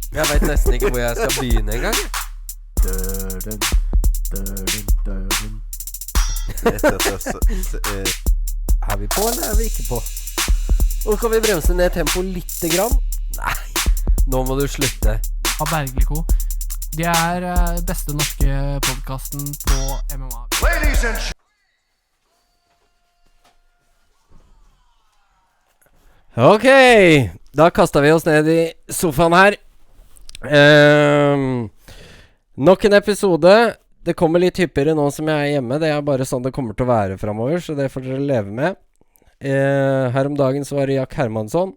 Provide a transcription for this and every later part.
Jeg vet nesten ikke hvor jeg skal begynne engang. Er vi på, eller er vi ikke på? Og kan vi bremse ned tempo litt grann? Nei, nå må du slutte. Av Bergliko. De beste norske podcasten på MMA. Ladies and Ok, da kastet vi oss ned i sofaen her. Nok en episode. Det kommer litt hyppigere nå som jeg hjemme. Det bare sånn det kommer til å være fremover, så det får dere leve med. Her om dagen så var det Jack Hermansson.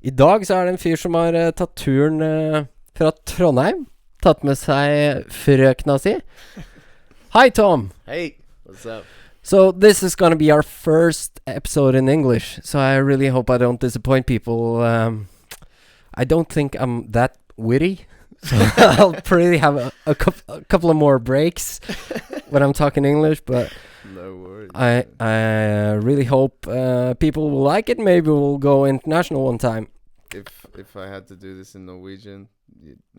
I dag så det en fyr som har tatt turen fra Trondheim. Tatt med seg frøkna si. Hi Tom. Hey, what's up? So this is gonna be our first episode in English. So I really hope I don't disappoint people. I don't think I'm that witty. So I'll probably have a couple of more breaks when I'm talking English. But No worries. I really hope people will like it. Maybe we'll go international one time. If I had to do this in Norwegian,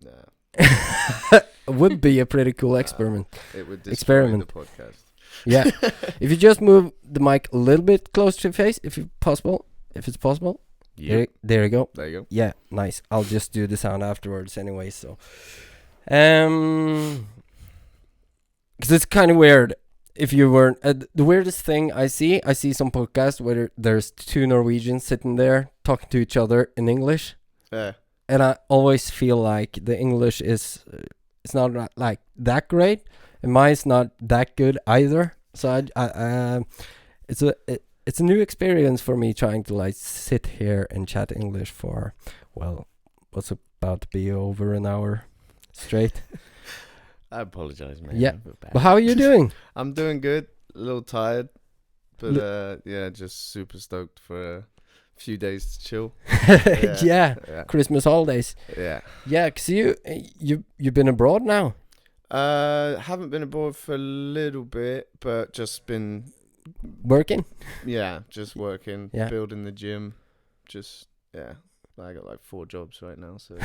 nah. It would be a pretty cool experiment. It would destroy Experiment. the podcast. Yeah. If you just move the mic a little bit close to your face, if it's possible. Yep. There you go. There you go. Yeah, nice. I'll just do the sound afterwards anyway, so. Because it's kind of weird. If you weren't... the weirdest thing I see some podcasts where there's two Norwegians sitting there talking to each other in English. Yeah. And I always feel like the English is... it's not like that great. And mine's not that good either. So it's a new experience for me trying to like sit here and chat English for, well, what's about to be over an hour straight. I apologize, man. Yeah. I feel bad. But how are you doing? I'm doing good. A little tired, but yeah, just super stoked for a few days to chill. Yeah. Yeah. Christmas holidays. Yeah. Yeah, 'cause you've been abroad now. Haven't been abroad for a little bit, but just been Working? just working, Yeah. building the gym, I got like 4 jobs right now, so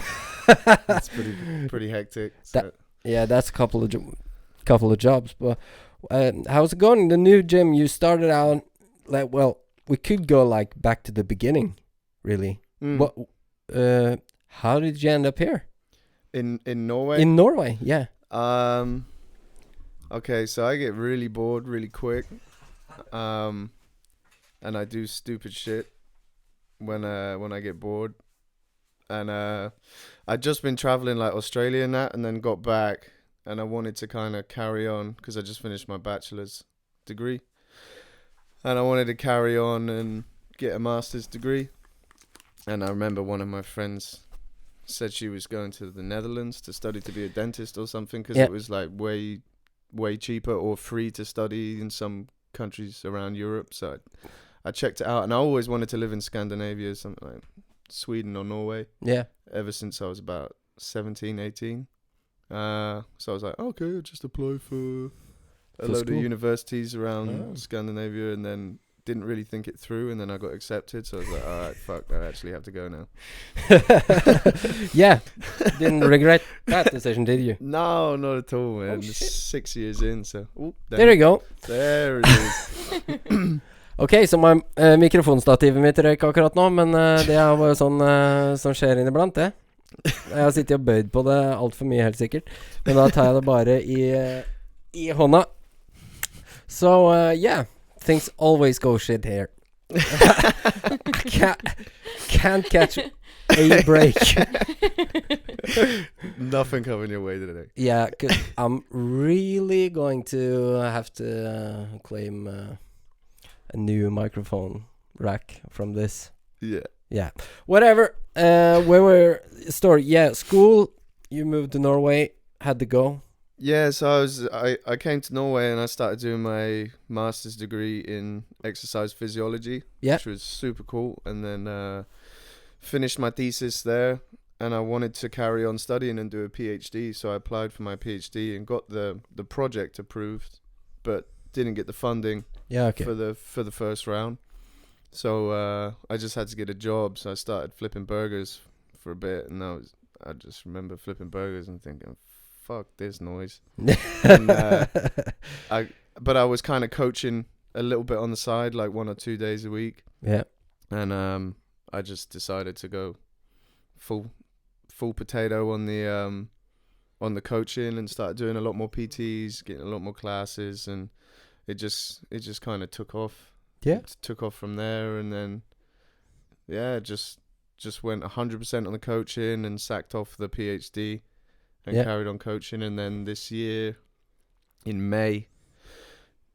it's pretty hectic. So. Yeah, that's a couple of jobs. But how's it going? The new gym you started out like, well, we could go like back to the beginning, really. What? How did you end up here? In Norway? In Norway, yeah. Okay, so I get really bored really quick, and I do stupid shit when I get bored, and I'd just been traveling like Australia and that, and then got back, and I wanted to kind of carry on because I just finished my bachelor's degree, and I wanted to carry on and get a master's degree, and I remember one of my friends said she was going to the Netherlands to study to be a dentist or something because it was like way cheaper or free to study in some countries around Europe. So I checked it out, and I always wanted to live in Scandinavia, something like Sweden or Norway. Yeah. Ever since I was about 17, 18. So I was like, okay, I'll just apply for a load school. of universities around Scandinavia, and then didn't really think it through, and then I got accepted, so I was like, alright, fuck, I actually have to go now. Yeah. Didn't regret that decision, did you? No, not at all, man. Oh, shit. 6 years in, so... There you go. There it is. Ok, så mikrofonstativet mitt røyk akkurat nå, men det bare sånn som skjer inniblant, det. Jeg har sittet og bøyd på det alt for mye, helt sikkert. Men da tar jeg det bare i hånda. So, yeah. Things always go shit here. Can't catch a break. Nothing coming your way today. Yeah, 'cause I'm really going to have to claim a new microphone rack from this. Yeah. Yeah. Whatever. Where were story? Yeah, school. You moved to Norway. Had to go. Yeah, so I came to Norway and I started doing my master's degree in exercise physiology, which was super cool. And then finished my thesis there, and I wanted to carry on studying and do a PhD. So I applied for my PhD and got the project approved, but didn't get the funding for the first round. So I just had to get a job. So I started flipping burgers for a bit, and I just remember flipping burgers and thinking, fuck this noise. And, but I was kind of coaching a little bit on the side, like 1 or 2 days a week. Yeah. And I just decided to go full potato on the coaching and start doing a lot more PTs, getting a lot more classes, and it just kind of took off. Yeah. It took off from there, and then just went 100% on the coaching and sacked off the PhD and carried on coaching. And then this year in May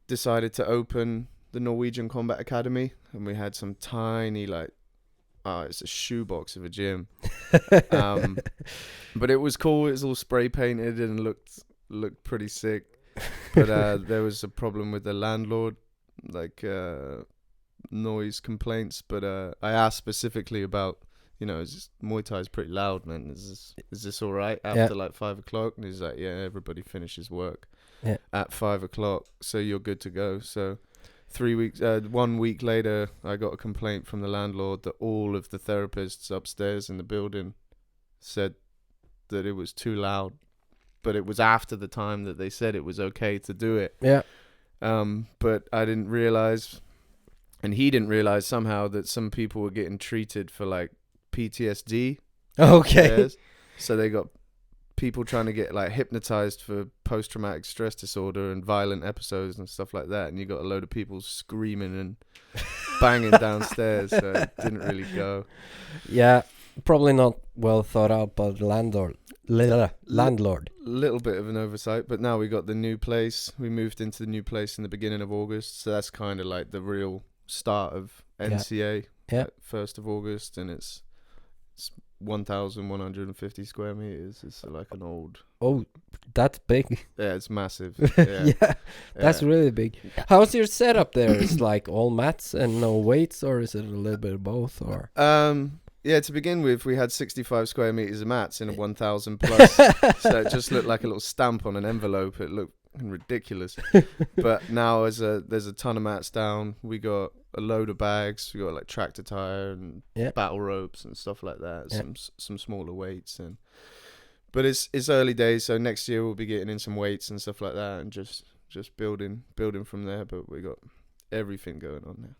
decided to open the Norwegian Combat Academy, and we had some tiny it's a shoebox of a gym. But it was cool. It was all spray painted and looked pretty sick. But there was a problem with the landlord, noise complaints. But I asked specifically about, Muay Thai is pretty loud, man. Is this all right after 5 o'clock? And he's like, yeah, everybody finishes work at 5 o'clock, so you're good to go. So 1 week later, I got a complaint from the landlord that all of the therapists upstairs in the building said that it was too loud, but it was after the time that they said it was okay to do it. Yeah. But I didn't realize, and he didn't realize somehow, that some people were getting treated for PTSD. Okay. Upstairs. So they got people trying to get hypnotized for post-traumatic stress disorder and violent episodes and stuff like that, and you got a load of people screaming and banging downstairs, so it didn't really go. Yeah, probably not well thought out by the landlord. Little bit of an oversight, but now we got the new place. We moved into the new place in the beginning of August, so that's kind of the real start of NCA. Yeah. 1st of August, and it's 1,150 square meters. It's an old. Oh, that's big. Yeah, it's massive. Yeah, that's really big. How's your setup there? Is all mats and no weights, or is it a little bit of both? Or to begin with, we had 65 square meters of mats in a 1,000 plus, so it just looked like a little stamp on an envelope. It looked ridiculous. But now there's a ton of mats down. We got a load of bags. We got tractor tire and battle ropes and stuff like that. Some smaller weights, but it's early days, so next year we'll be getting in some weights and stuff like that, and just building from there. But we got everything going on there.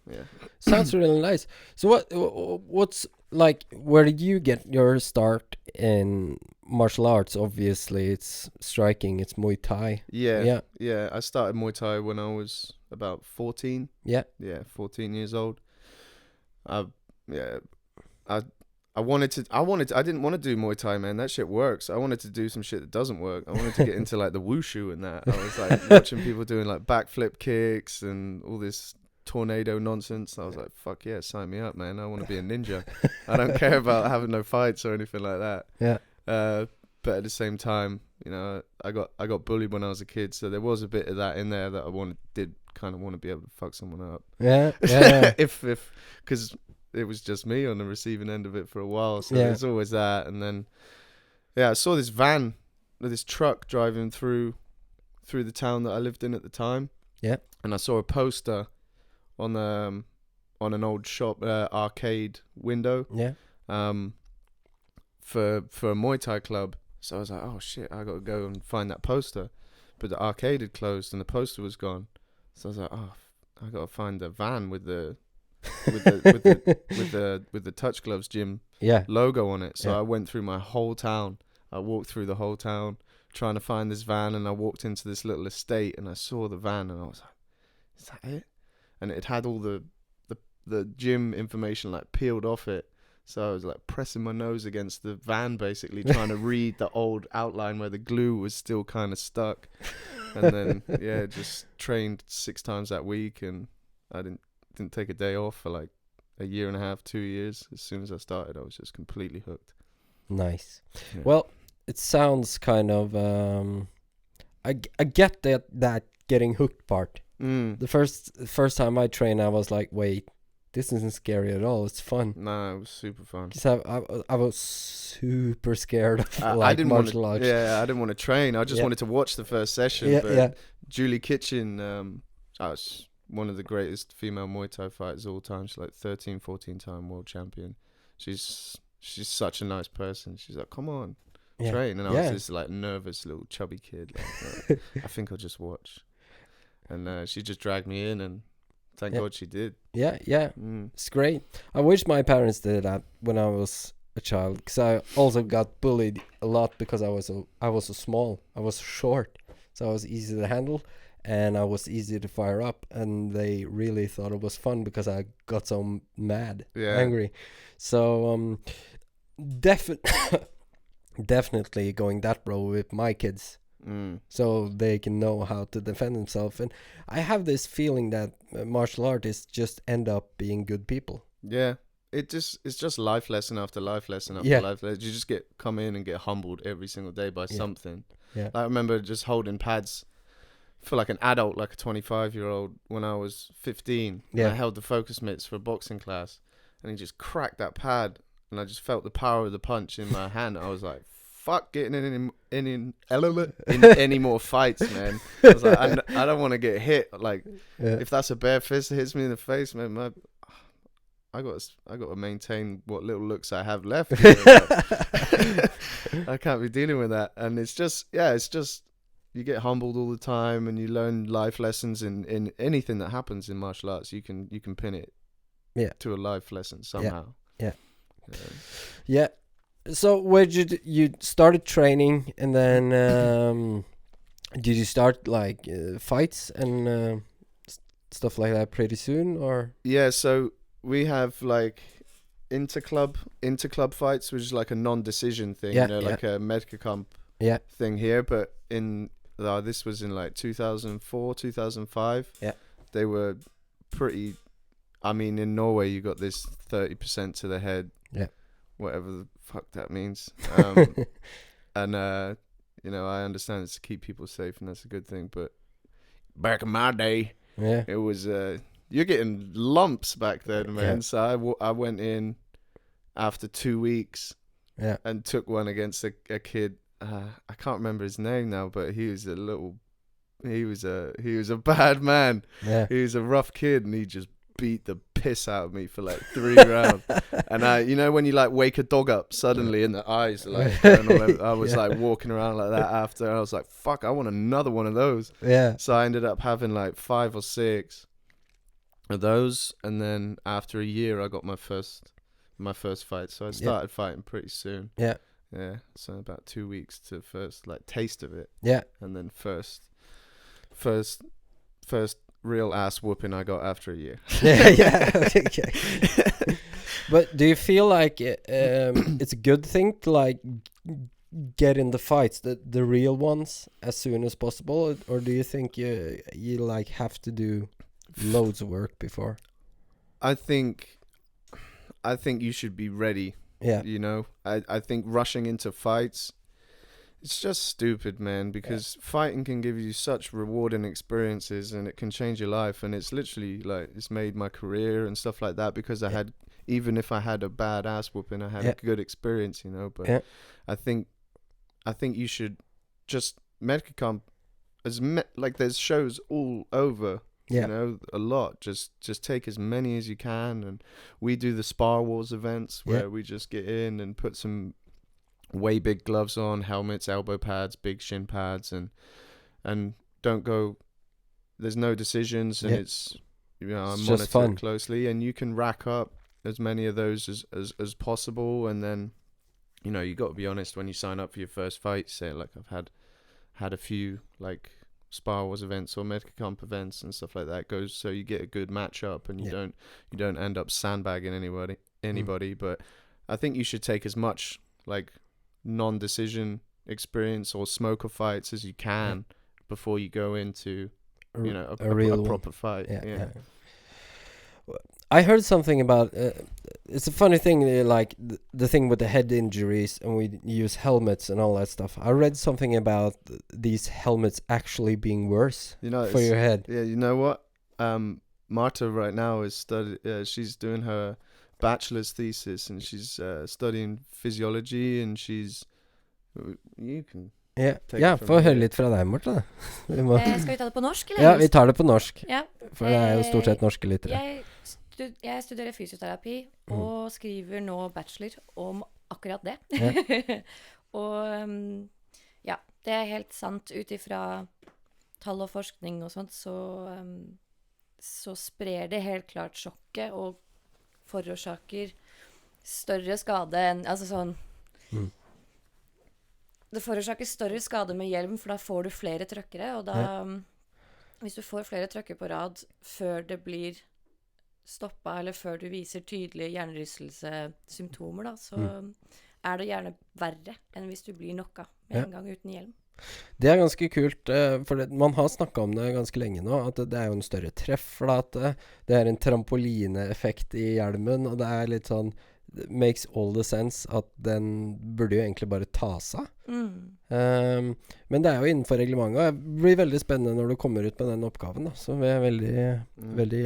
Yeah. Sounds really nice. So what's where did you get your start in martial arts? Obviously it's striking, it's Muay Thai. Yeah. I started Muay Thai when I was about 14. Yeah, 14 years old. I didn't want to do Muay Thai, man. That shit works. I wanted to do some shit that doesn't work. I wanted to get into the wushu and that. I was watching people doing backflip kicks and all this tornado nonsense. I was like, fuck yeah, sign me up, man. I want to be a ninja. I don't care about having no fights or anything like that. Yeah. But at the same time, I got bullied when I was a kid, so there was a bit of that in there that I did kind of want to be able to fuck someone up. Yeah. if because it was just me on the receiving end of it for a while, so there's always that. And then I saw this truck driving through the town that I lived in at the time. Yeah. And I saw a poster on an old shop arcade window. Yeah. For a Muay Thai club. So I was like, oh shit, I gotta go and find that poster. But the arcade had closed and the poster was gone. So I was like, oh, I gotta find the van with the Touch Gloves gym logo on it. So I went through my whole town. I walked through the whole town trying to find this van, and I walked into this little estate and I saw the van and I was like, is that it? And it had all the gym information peeled off it. So I was pressing my nose against the van, basically trying to read the old outline where the glue was still kind of stuck. And then just trained 6 times that week, and I didn't take a day off for a year and a half, 2 years. As soon as I started, I was just completely hooked. Nice. Yeah. Well, it sounds kind of I get that getting hooked part. The first time I trained, I was like, wait, this isn't scary at all. It's fun. No, it was super fun. Because I was super scared of martial arts. Yeah, I didn't want to train. I just wanted to watch the first session. But Julie Kitchen, was one of the greatest female Muay Thai fighters of all time. She's 13, 14-time world champion. She's she's such a nice person. She's like, come on, Yeah. train. And I Yeah. was this like nervous little chubby kid. Like, I think I'll just watch. And she just dragged me in, and thank Yeah. God she did. Yeah, yeah. Mm. It's great. I wish my parents did that when I was a child, because I also got bullied a lot because I was so small. I was short, so I was easy to handle, and I was easy to fire up. And they really thought it was fun because I got so mad, Yeah. angry. So definitely going that road with my kids, so they can know how to defend themselves. And I have this feeling that martial artists just end up being good people. Yeah. It's just life lesson after life lesson after Yeah. life lesson. You just come in and get humbled every single day by something. Yeah. I remember just holding pads for like an adult, like a 25-year-old, when I was 15. Yeah. And I held the focus mitts for a boxing class, and he just cracked that pad, and I just felt the power of the punch in my hand. I was like, fuck getting in any more fights, man. I was like, I don't want to get hit. Like, if that's a bare fist that hits me in the face, man, I got to maintain what little looks I have left. You know, like, I can't be dealing with that. And it's just you get humbled all the time, and you learn life lessons in anything that happens in martial arts. You can pin it to a life lesson somehow. Yeah. So where did you started training, and then did you start like fights and stuff like that pretty soon, or? Yeah, so we have like interclub fights, which is like a non-decision thing, like a medical comp thing here. But this was in like 2004, 2005. Yeah, they were pretty. I mean, in Norway, you got this 30% to the head. Yeah, whatever the fuck that means. And I understand it's to keep people safe, and that's a good thing. But back in my day, it was you're getting lumps back then, man. Yeah. So I went in after 2 weeks, and took one against a kid. I can't remember his name now, but he was a bad man. Yeah, he was a rough kid, and he just beat the piss out of me for like 3 rounds. And when you like wake a dog up suddenly and the eyes are like going all over, I was like walking around like that after, and I was like, fuck, I want another one of those. Yeah. So I ended up having like 5 or 6 of those, and then after a year I got my first fight. So I started fighting pretty soon. Yeah, so about 2 weeks to first like taste of it. Yeah. And then first real ass whooping I got after a year. Okay. But do you feel like it's a good thing to like get in the fights, the real ones, as soon as possible, or do you think you like have to do loads of work before? I think you should be ready. Yeah. I think rushing into fights, it's just stupid, man, because fighting can give you such rewarding experiences, and it can change your life, and it's literally like it's made my career and stuff like that, because I had, even if I had a bad ass whooping, I had a good experience, but I think you should just medical comp like there's shows all over, a lot. Just take as many as you can, and we do the Spar Wars events where we just get in and put some way big gloves on, helmets, elbow pads, big shin pads, and don't go. There's no decisions, and it's I'm monitored closely, and you can rack up as many of those as possible, and then you got to be honest when you sign up for your first fight. Say like I've had a few like Spar Wars events or medical comp events and stuff like that. Goes so you get a good match up, and you don't end up sandbagging anybody. But I think you should take as much like non-decision experience or smoker fights as you can before you go into a proper fight. I heard something about it's a funny thing, like the thing with the head injuries, and we use helmets and all that stuff. I read something about these helmets actually being worse for your head. Yeah, you know what? Marte right now is she's doing her bachelor's thesis, and she's studying physiology, and you can få høre litt fra deg, Marte. Skal vi ta det på norsk, eller? Ja, vi tar det på norsk. Ja. For det er jo stort sett norske lyttere. Jeg studerer fysioterapi, og og skriver nå bachelor om akkurat det. Ja. Og ja, det er helt sant. Ut ifra tall og forskning og sånt, så sprer det helt klart sjokket og forårsaker større skade enn, altså sånn, det forårsaker større skade med hjelm, for da får du flere trøkkere, og da, hvis du får flere trøkker på rad før det blir stoppet, eller før du viser tydelige hjernerystelse-symptomer, da, så er det gjerne verre enn hvis du blir knocka med en gang uten hjelm. Det er ganske kult, for man har snakket om det ganske lenge nå, at det er jo en større trefflate, det er en trampolineeffekt i hjelmen, og det er litt sånn, it makes all the sense at den burde jo egentlig bare tas av. Men det er jo innenfor reglementet, og det blir veldig spennende når du kommer ut med den oppgaven, da, så vil jeg veldig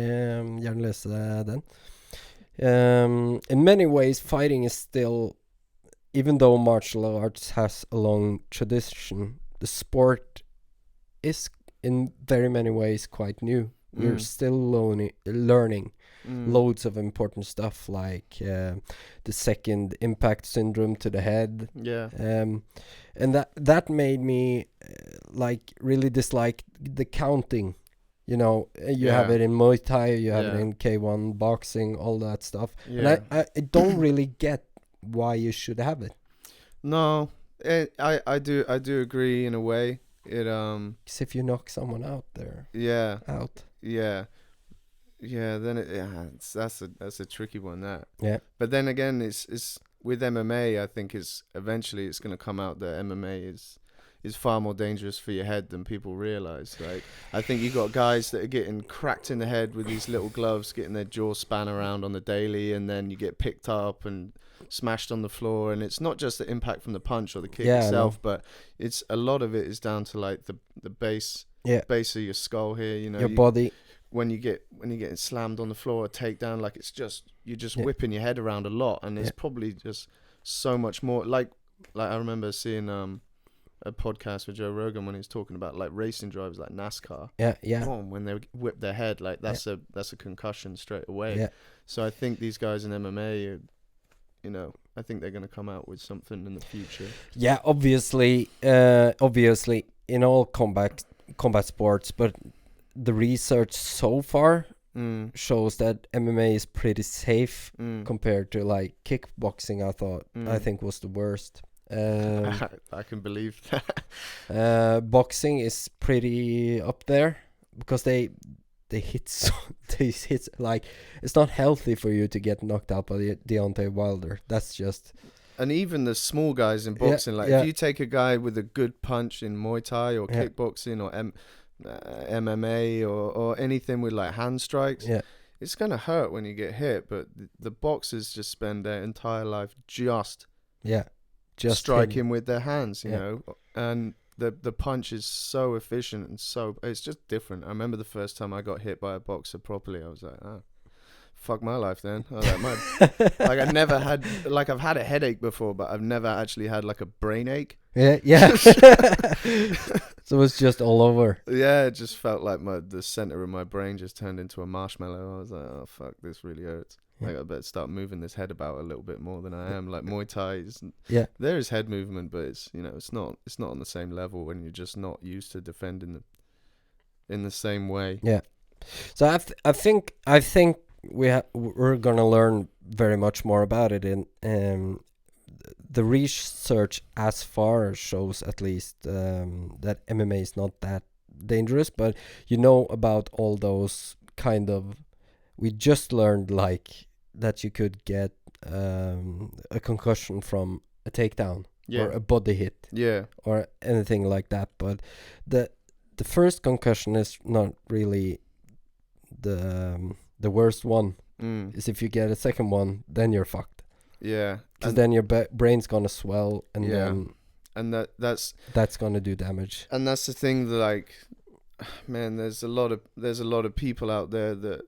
gjerne lese den. In many ways, fighting is still, even though martial arts has a long tradition, the sport is in very many ways quite new. We're still learning loads of important stuff, like the second impact syndrome to the head. Yeah. And that made me like really dislike the counting. You know, you have it in Muay Thai, you have it in K1 boxing, all that stuff. Yeah. And I don't really get why you should have it. No, I do agree in a way. It 'Cause if you knock someone out, they're out. Yeah, then that's a tricky one, that. Yeah. But then again, it's with MMA, I think eventually it's going to come out that MMA is far more dangerous for your head than people realize. Like, I think you got guys that are getting cracked in the head with these little gloves, getting their jaw span around on the daily, and then you get picked up and smashed on the floor, and it's not just the impact from the punch or the kick itself, but it's a lot of it is down to like the base of your skull here, you know, your body. When you get slammed on the floor, a takedown, like you're just whipping your head around a lot, and it's probably just so much more. Like I remember seeing a podcast with Joe Rogan when he was talking about like racing drivers, like NASCAR. Boom, when they whip their head, like that's a concussion straight away. Yeah. So I think these guys in MMA, you know, I think they're going to come out with something in the future. Yeah, obviously in all combat sports, but the research so far shows that MMA is pretty safe compared to like kickboxing. I think was the worst. I can believe that. Boxing is pretty up there because they hit like, it's not healthy for you to get knocked out by Deontay Wilder. That's just. And even the small guys in boxing, if you take a guy with a good punch in Muay Thai or kickboxing or MMA or anything with like hand strikes, it's gonna hurt when you get hit. But the boxers just spend their entire life just striking with their hands, you know, and the punch is so efficient and so it's just different. I remember the first time I got hit by a boxer properly, I was like, oh, fuck my life then. I was like, like I never had, like I've had a headache before, but I've never actually had like a brain ache. Yeah. So it's just all over. Yeah, it just felt like the center of my brain just turned into a marshmallow. I was like, oh fuck, this really hurts. Like I better start moving this head about a little bit more than I am. Like Muay Thai there is head movement, but it's, you know, it's not on the same level when you're just not used to defending in the same way. Yeah. So I think we're gonna learn very much more about it in the research as far shows at least that MMA is not that dangerous, but you know about all those kind of, we just learned like that you could get a concussion from a takedown or a body hit or anything like that, but the first concussion is not really the worst one. Is if you get a second one, then you're fucked. Yeah, because then your brain's gonna swell, and then that's gonna do damage. And that's the thing that, like, man, there's a lot of people out there that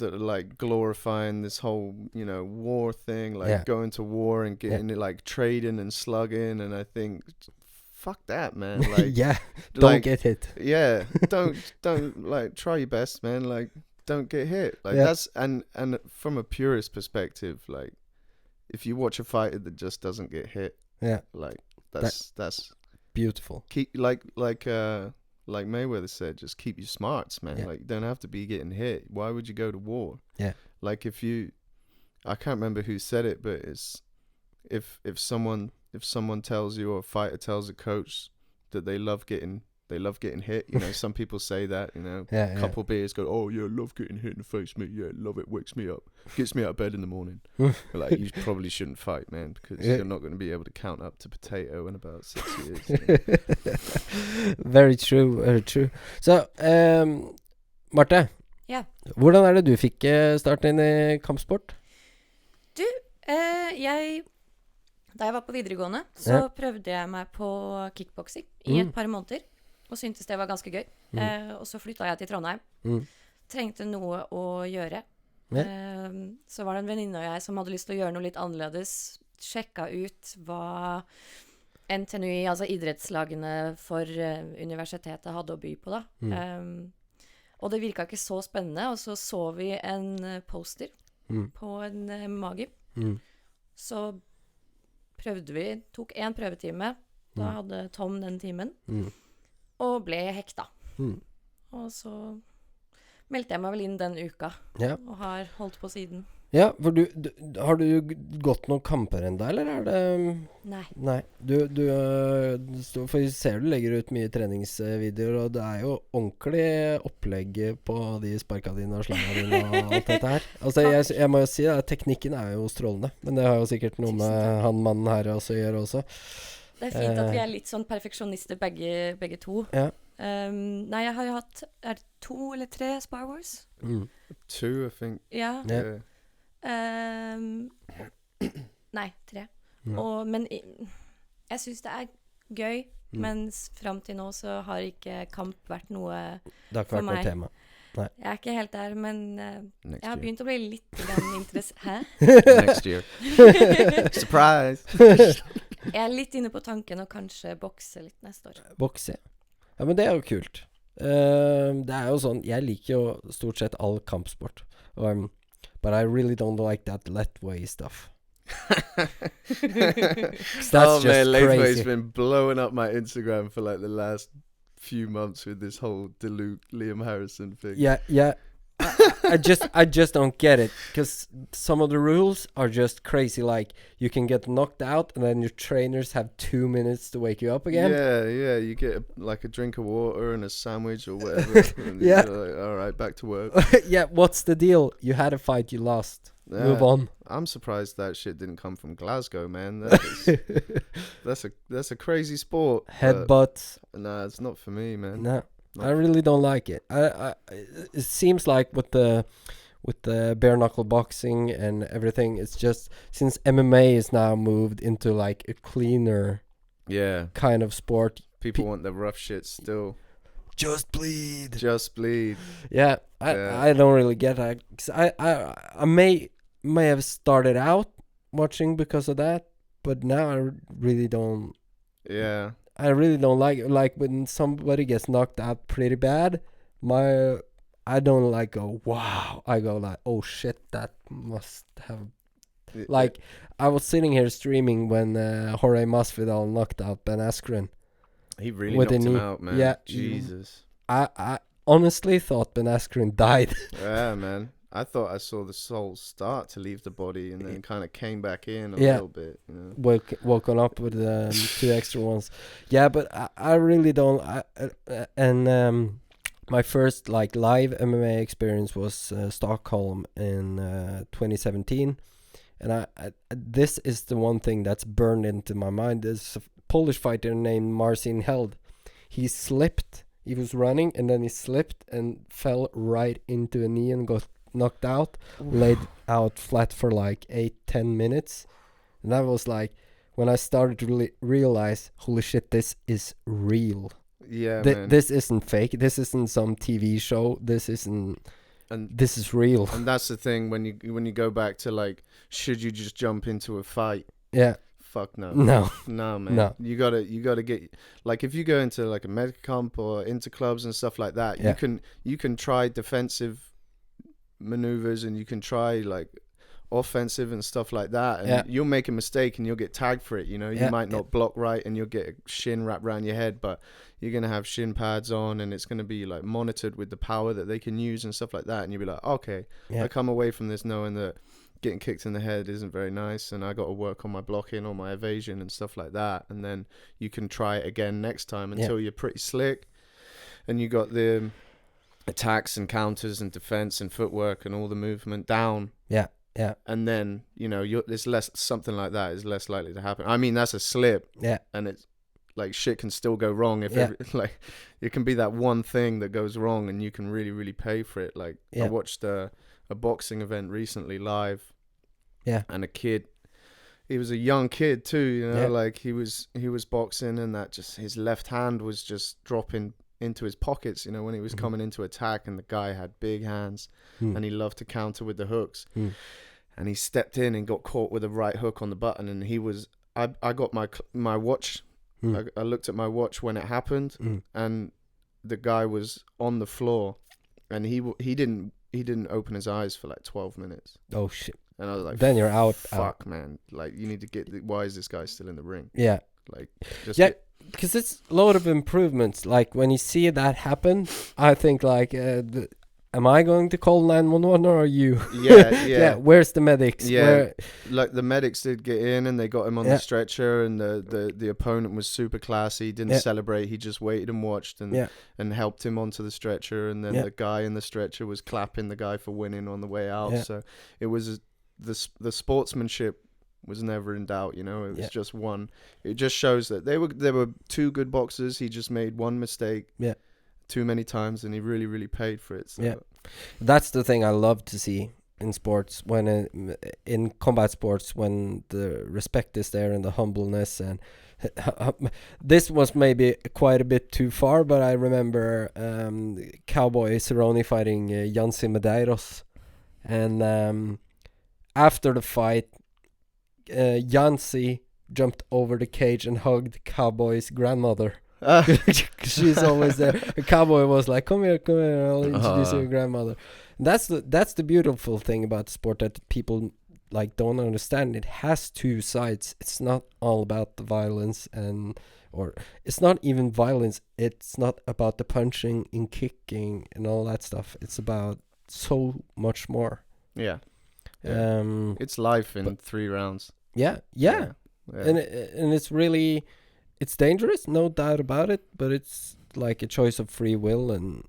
are like glorifying this whole, you know, war thing, like going to war and getting it, like trading and slugging, and I think, fuck that, man. Like, don't get hit. Yeah, don't like, try your best, man. Like, don't get hit. Like that's and from a purist perspective, like if you watch a fighter that just doesn't get hit, like that's beautiful. Keep like Mayweather said, just keep your smarts, man. Like you don't have to be getting hit. Why would you go to war? Yeah. Like I can't remember who said it, but it's if someone tells you, or a fighter tells a coach that they love getting hit, you know, some people say that, you know, a couple beers go, oh yeah, love getting hit in the face, mate. Yeah, love it, wakes me up, gets me out of bed in the morning. Like you probably shouldn't fight, man, because you're not going to be able to count up to potato in about 6 years. You know? Very true, very true. Så, Marte, Ja. hvordan er det du fikk starte inn i kampsport? Du, da jeg var på videregående, så prøvde jeg meg på kickboksing i et par måneder, og syntes det var ganske gøy. Og så flyttet jeg til Trondheim. Trengte noe å gjøre. Så var det en venninne og jeg som hadde lyst til å gjøre noe litt annerledes. Sjekka ut hva NTNUI, altså idrettslagene for universitetet, hadde å by på da. Og det virket ikke så spennende, og så vi en poster på en mage. Så prøvde vi, tok en prøvetime, da hadde Thom den timen, og ble hekta. Og så meldte jeg meg vel inn den uka, og har holdt på siden. Ja, for har du gått noen kamper enda, eller er det... Nei. For jeg ser du legger ut mye treningsvideoer, og det er jo ordentlig opplegg på de sparka dine og slanga dine og alt dette her. Altså, jeg må jo si at teknikken er jo strålende, men det har jo sikkert noe med han mannen her også å gjøre også. Det er fint at vi er litt sånn perfeksjonister begge to. Ja. Nei, jeg har jo hatt, er det 2 eller 3 Spar Wars? 2, I think. Ja. Nei, 3. Men jeg synes det er gøy, mens frem til nå så har ikke kamp vært noe det har ikke vært noe tema. Nei. Jeg er ikke helt der, men jeg har begynt å bli litt interessert. Hæ? Next year. Surprise! Jeg er litt inne på tanken å kanskje bokse litt neste år. Bokse? Ja, men det er jo kult. Det er jo sånn, jeg liker jo stort sett all kampsport. But I really don't like that Letway stuff. That's just Letway's been blowing up my Instagram for like the last few months with this whole Duluth Liam Harrison thing. Yeah. I just don't get it, because some of the rules are just crazy. Like you can get knocked out, and then your trainers have 2 minutes to wake you up again. Yeah. You get like a drink of water and a sandwich or whatever. And you're like, all right, back to work. Yeah, what's the deal? You had a fight, you lost. Move on. I'm surprised that shit didn't come from Glasgow, man. That's a crazy sport. Headbutt. Nah, it's not for me, man. No. I really don't like it. It seems like with the bare knuckle boxing and everything, it's just since MMA is now moved into like a cleaner kind of sport. People want the rough shit still. Just bleed. Yeah, I don't really get that. 'Cause I may have started out watching because of that, but now I really don't. Yeah. I really don't like when somebody gets knocked out pretty bad. I don't like go wow. I go like, oh shit, that must have. Like I was sitting here streaming when Jorge Masvidal knocked out Ben Askren. He really knocked him out, man. Yeah, Jesus. I honestly thought Ben Askren died. Yeah, man. I thought I saw the soul start to leave the body and then kind of came back in a little bit, you know. Woken up with 2 extra ones. Yeah, but I really don't. My first like live MMA experience was Stockholm in 2017, and this is the one thing that's burned into my mind. There's a Polish fighter named Marcin Held. He slipped. He was running and then he slipped and fell right into a knee and got knocked out. Laid out flat for like 8-10 minutes, and that was like when I started to really realize, holy shit, this is real. Yeah, man. This isn't fake. This isn't some TV show. This isn't. And this is real. And that's the thing when you go back to like, should you just jump into a fight? Yeah. Fuck no. No, man. No. You gotta get, like, if you go into like a medic comp or into clubs and stuff like that, you can try defensive maneuvers and you can try like offensive and stuff like that, and Yeah. you'll make a mistake and you'll get tagged for it. You know, you Yeah, might not block right, and you'll get a shin wrapped around your head, but you're gonna have shin pads on, and it's gonna be like monitored with the power that they can use and stuff like that. And you'll be like, okay, Yeah. I come away from this knowing that getting kicked in the head isn't very nice, and I got to work on my blocking, on my evasion and stuff like that. And then you can try it again next time until you're pretty slick, and you got the attacks and counters and defense and footwork and all the movement down. Yeah. And then, you know, there's less, something like that is less likely to happen. I mean, that's a slip. Yeah. And it's like shit can still go wrong if like it can be that one thing that goes wrong, and you can really, really pay for it. Like I watched a boxing event recently live. Yeah. And a kid, he was a young kid too, you know, Yeah. like he was boxing, and that just, his left hand was just dropping into his pockets, you know, when he was coming into attack, and the guy had big hands and he loved to counter with the hooks. And he stepped in and got caught with a right hook on the button, and he was, I got my watch, I looked at my watch when it happened, and the guy was on the floor, and he didn't open his eyes for like 12 minutes. Oh shit. And I was like, Then you're out. Fuck, man. Like, you need to get, why is this guy still in the ring? Yeah. Like, just Yeah. Because it's a lot of improvements. Like, when you see that happen, I think, like, am I going to call 911 or are you? Yeah. Where's the medics? Yeah. Like, the medics did get in, and they got him on the stretcher, and the opponent was super classy, didn't celebrate. He just waited and watched and helped him onto the stretcher. And then the guy in the stretcher was clapping the guy for winning on the way out. So it was the sportsmanship was never in doubt, you know. It was just one. It just shows that there were two good boxers. He just made one mistake too many times, and he really, really paid for it. So. Yeah, that's the thing I love to see in sports, when in combat sports, when the respect is there and the humbleness. And this was maybe quite a bit too far, but I remember Cowboy Cerrone fighting Yancy Medeiros, and after the fight, Yancy jumped over the cage and hugged Cowboy's grandmother. She's always there. The Cowboy was like, come here, I'll introduce your grandmother. And that's the beautiful thing about the sport, that people like don't understand. It has two sides. It's not all about the violence, or it's not even violence. It's not about the punching and kicking and all that stuff. It's about so much more. Yeah. It's life in 3 rounds. Yeah. And it's really, it's dangerous, no doubt about it, but it's like a choice of free will, and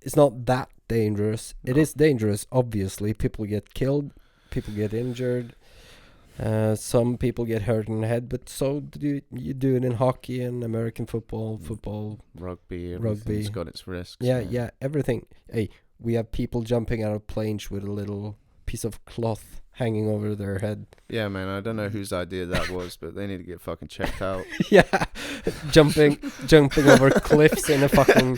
it's not that dangerous. No. It is dangerous, obviously. People get killed, people get injured, some people get hurt in the head, but so do you do it in hockey and American football, rugby. Everything's got its risks. Yeah, everything. Hey, we have people jumping out of planes with a little piece of cloth hanging over their head. Yeah, man, I don't know whose idea that was, but they need to get fucking checked out. Yeah, jumping over cliffs in a fucking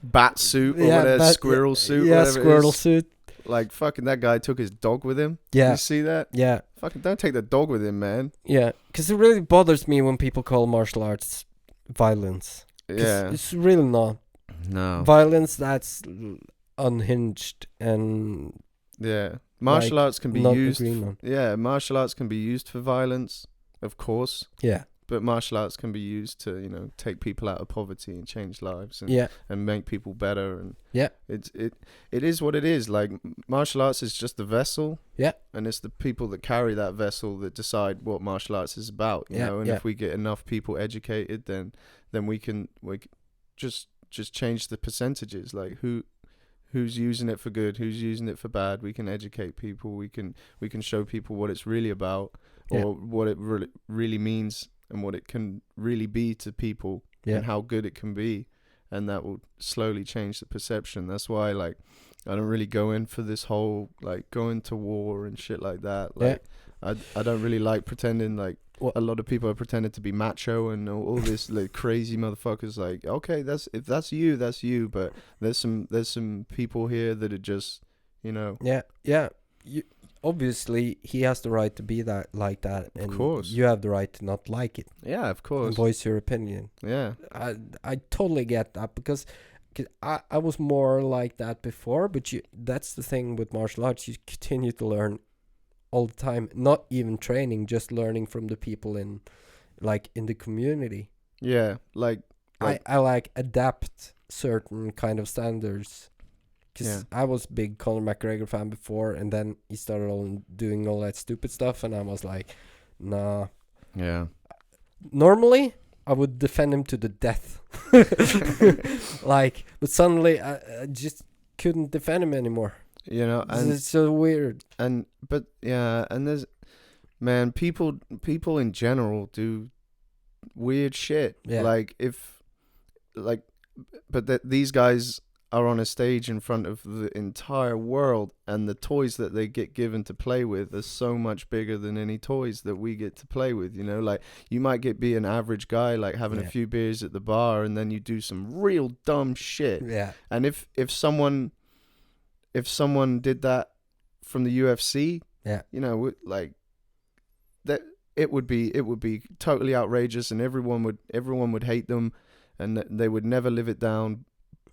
bat suit or whatever, squirrel suit. Yeah, squirrel suit. Like, fucking, that guy took his dog with him. Yeah. You see that? Yeah. Fucking don't take the dog with him, man. Yeah, because it really bothers me when people call martial arts violence. Yeah. It's really not. No. Violence that's unhinged and... Yeah. Martial arts can be used. Martial arts can be used for violence, of course. Yeah. But martial arts can be used to, you know, take people out of poverty and change lives and make people better. And it is what it is. Like, martial arts is just the vessel. Yeah. And it's the people that carry that vessel that decide what martial arts is about. You know, and if we get enough people educated, then we can just change the percentages. Like, who's using it for good, who's using it for bad. We can educate people. We can show people what it's really about, or what it really means, and what it can really be to people, and how good it can be, and that will slowly change the perception. That's why, like, I don't really go in for this whole, like, going to war and shit like that. Like, I don't really like pretending, like, a lot of people are pretending to be macho and all this, like, crazy motherfuckers. Like, okay, if that's you, but there's some people here that are just, you know. Yeah. Obviously, he has the right to be that, like that, and of course you have the right to not like it. Yeah, of course. And voice your opinion. Yeah, I totally get that, because I was more like that before, but that's the thing with martial arts. You continue to learn all the time. Not even training, just learning from the people in the community. Yeah, like I like adapt certain kind of standards. Because I was big Conor McGregor fan before, and then he started doing all that stupid stuff, and I was like, nah. yeah. Normally, I would defend him to the death. But suddenly, I just couldn't defend him anymore. You know, and It's so weird. and there's, man, people in general do weird shit. Yeah. These guys are on a stage in front of the entire world, and the toys that they get given to play with are so much bigger than any toys that we get to play with. You know, like, you might be an average guy, like having a few beers at the bar, and then you do some real dumb shit. Yeah. And if someone did that from the UFC, you know, like, that, it would be totally outrageous, and everyone would hate them, and they would never live it down.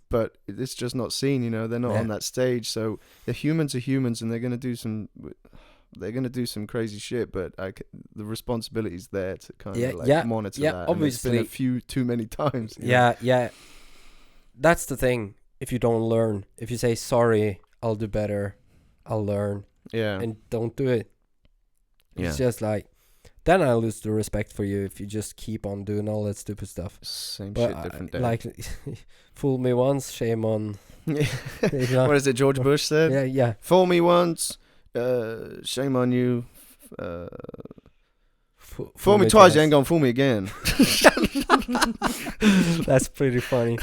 But it's just not seen, you know. They're not on that stage, so the humans are humans, and they're gonna do some crazy shit. But the responsibility's there to kind of monitor that. Obviously, and it's been a few too many times. Yeah. That's the thing. If you don't learn, if you say sorry, I'll do better, I'll learn, and don't do it, it's just like, then I lose the respect for you if you just keep on doing all that stupid stuff. Same shit, different day. Like, fool me once, shame on. What is it George Bush said? Yeah. Fool me once, shame on you. Fool me twice, you ain't gonna fool me again. That's pretty funny.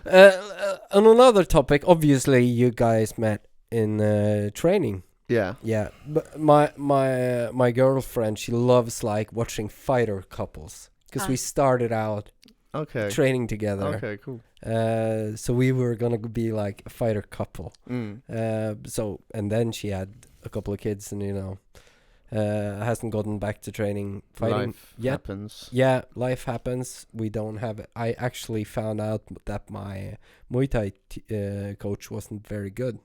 On another topic, obviously you guys met in training. Yeah, but my girlfriend, she loves like watching fighter couples, because we started out training together. Okay, cool. So we were gonna be like a fighter couple. So, and then she had a couple of kids, and, you know, hasn't gotten back to training fighting yet. Happens. Yeah, life happens. We don't have it. I actually found out that my Muay Thai coach wasn't very good.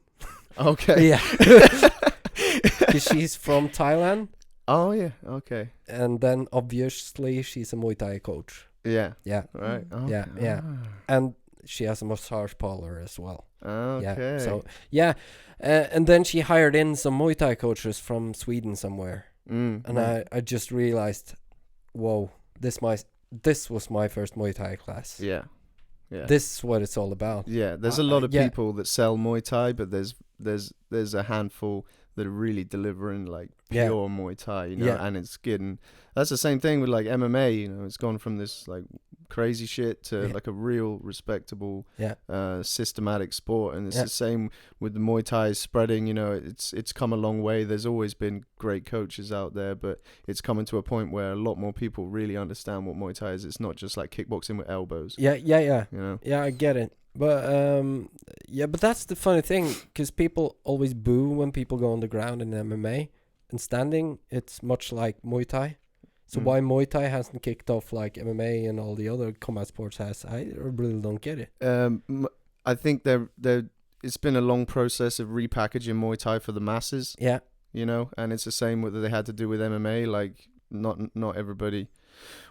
Okay. Yeah. Because she's from Thailand. Oh, yeah. Okay. And then, obviously, she's a Muay Thai coach. Yeah. Right. Okay. Yeah. And she has a massage parlor as well. Okay. Yeah. So, and then she hired in some Muay Thai coaches from Sweden somewhere. And I just realized, whoa, this was my first Muay Thai class. Yeah. This is what it's all about. Yeah. There's a lot of people that sell Muay Thai, but there's a handful that are really delivering like pure Muay Thai, you know, and it's getting, that's the same thing with like MMA, you know, it's gone from this like crazy shit to like a real respectable systematic sport, and it's the same with the Muay Thai spreading, you know, it's come a long way. There's always been great coaches out there, but it's coming to a point where a lot more people really understand what Muay Thai is. It's not just like kickboxing with elbows. Yeah. You know? Yeah, I get it. But but that's the funny thing, because people always boo when people go on the ground in MMA, and standing, it's much like Muay Thai. So why Muay Thai hasn't kicked off like MMA and all the other combat sports has, I really don't get it. I think it's been a long process of repackaging Muay Thai for the masses. Yeah. You know, and it's the same what they had to do with MMA. Like, not everybody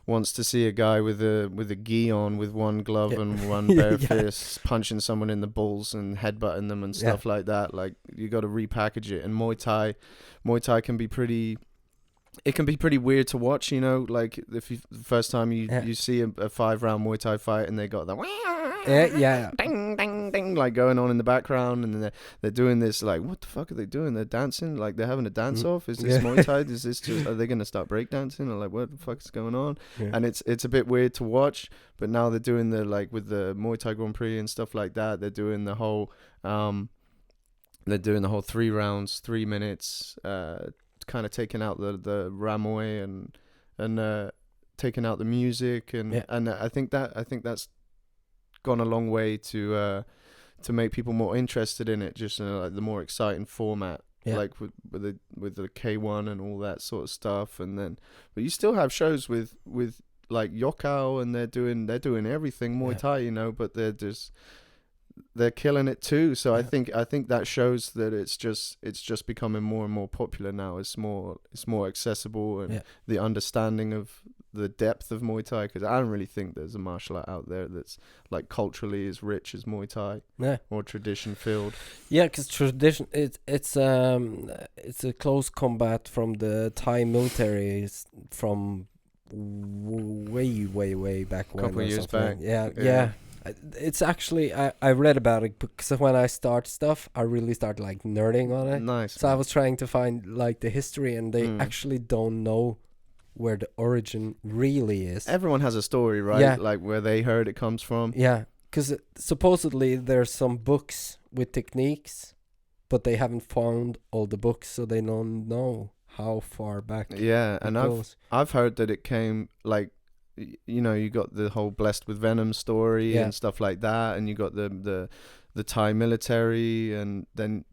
wants to see a guy with a gi on, with one glove and one bare fist, punching someone in the balls and headbutting them and stuff like that. Like, you got to repackage it. And Muay Thai can be pretty weird to watch, you know. Like, if the first time you see a 5-round Muay Thai fight, and they got that ding ding ding like going on in the background, and then they're doing this, like, what the fuck are they doing? They're dancing, like they're having a dance off. Is this Muay Thai? Is this just, are they gonna start breakdancing, or like, what the fuck is going on? And it's a bit weird to watch. But now they're doing the, like, with the Muay Thai Grand Prix and stuff like that, they're doing the whole 3 rounds, 3 minutes, kind of taking out the Ramoy and taking out the music, and I think that's gone a long way to make people more interested in it, just in like the more exciting format, like with the K1 and all that sort of stuff. And then, but you still have shows with like Yokao, and they're doing everything Muay Thai, you know, but they're killing it too. So I think that shows that it's just becoming more and more popular now. It's more accessible, and the understanding of the depth of Muay Thai, because I don't really think there's a martial art out there that's like culturally as rich as Muay Thai or tradition filled. Yeah, because tradition it's a close combat from the Thai military from way back when. Couple of years back. Yeah. It's actually I read about it because when I start stuff, I really start like nerding on it. Nice. So I was trying to find like the history, and they actually don't know where the origin really is. Everyone has a story, right? Yeah. Like where they heard it comes from. Yeah, because supposedly there's some books with techniques, but they haven't found all the books, so they don't know how far back. Yeah, and goes. I've heard that it came like, you know, you got the whole Blessed with Venom story and stuff like that, and you got the Thai military, and then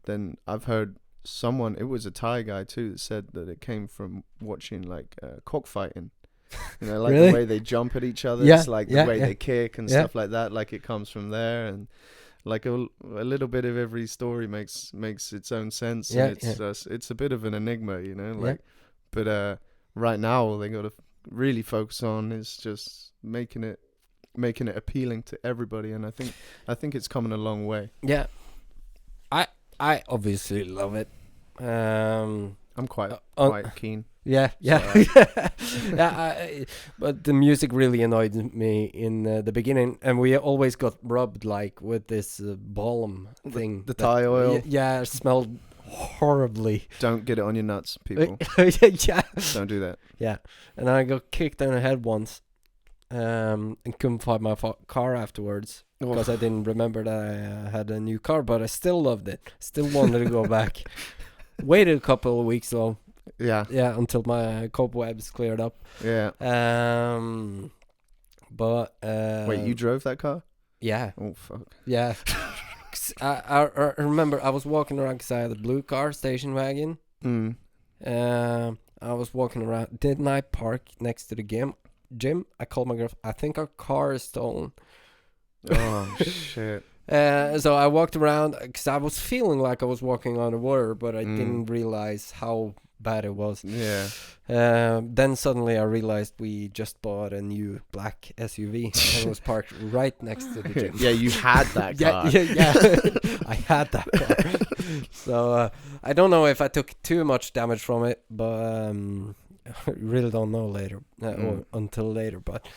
I've heard someone, it was a Thai guy too, that said that it came from watching like cockfighting. You know, like really? the way they jump at each other, it's like the way they kick and stuff like that, like it comes from there, and like a little bit of every story makes its own sense. And it's a bit of an enigma, you know, like but right now all they got to really focus on is just making it appealing to everybody, and I think it's coming a long way. Yeah, I obviously love it. I'm quite keen. Yeah. But the music really annoyed me in the beginning, and we always got rubbed like with this balm thing. The Thai oil. It smelled horribly. Don't get it on your nuts, people. Yeah. Don't do that. Yeah, and I got kicked in the head once, and couldn't find my car afterwards because I didn't remember that I had a new car, but I still loved it. Still wanted to go back. Waited a couple of weeks though. Yeah, until my cobwebs cleared up. Yeah. But wait, you drove that car? Yeah. Oh fuck. Yeah. I remember I was walking around because I had a blue car, station wagon. I was walking around. Didn't I park next to the gym? I called my girlfriend. I think our car is stolen. Oh shit. So I walked around because I was feeling like I was walking on the water, but I didn't realize how bad it was. Yeah. Then suddenly I realized we just bought a new black SUV and it was parked right next to the gym. Yeah, you had that car. Yeah. I had that car. So I don't know if I took too much damage from it, but I really don't know later or until later. But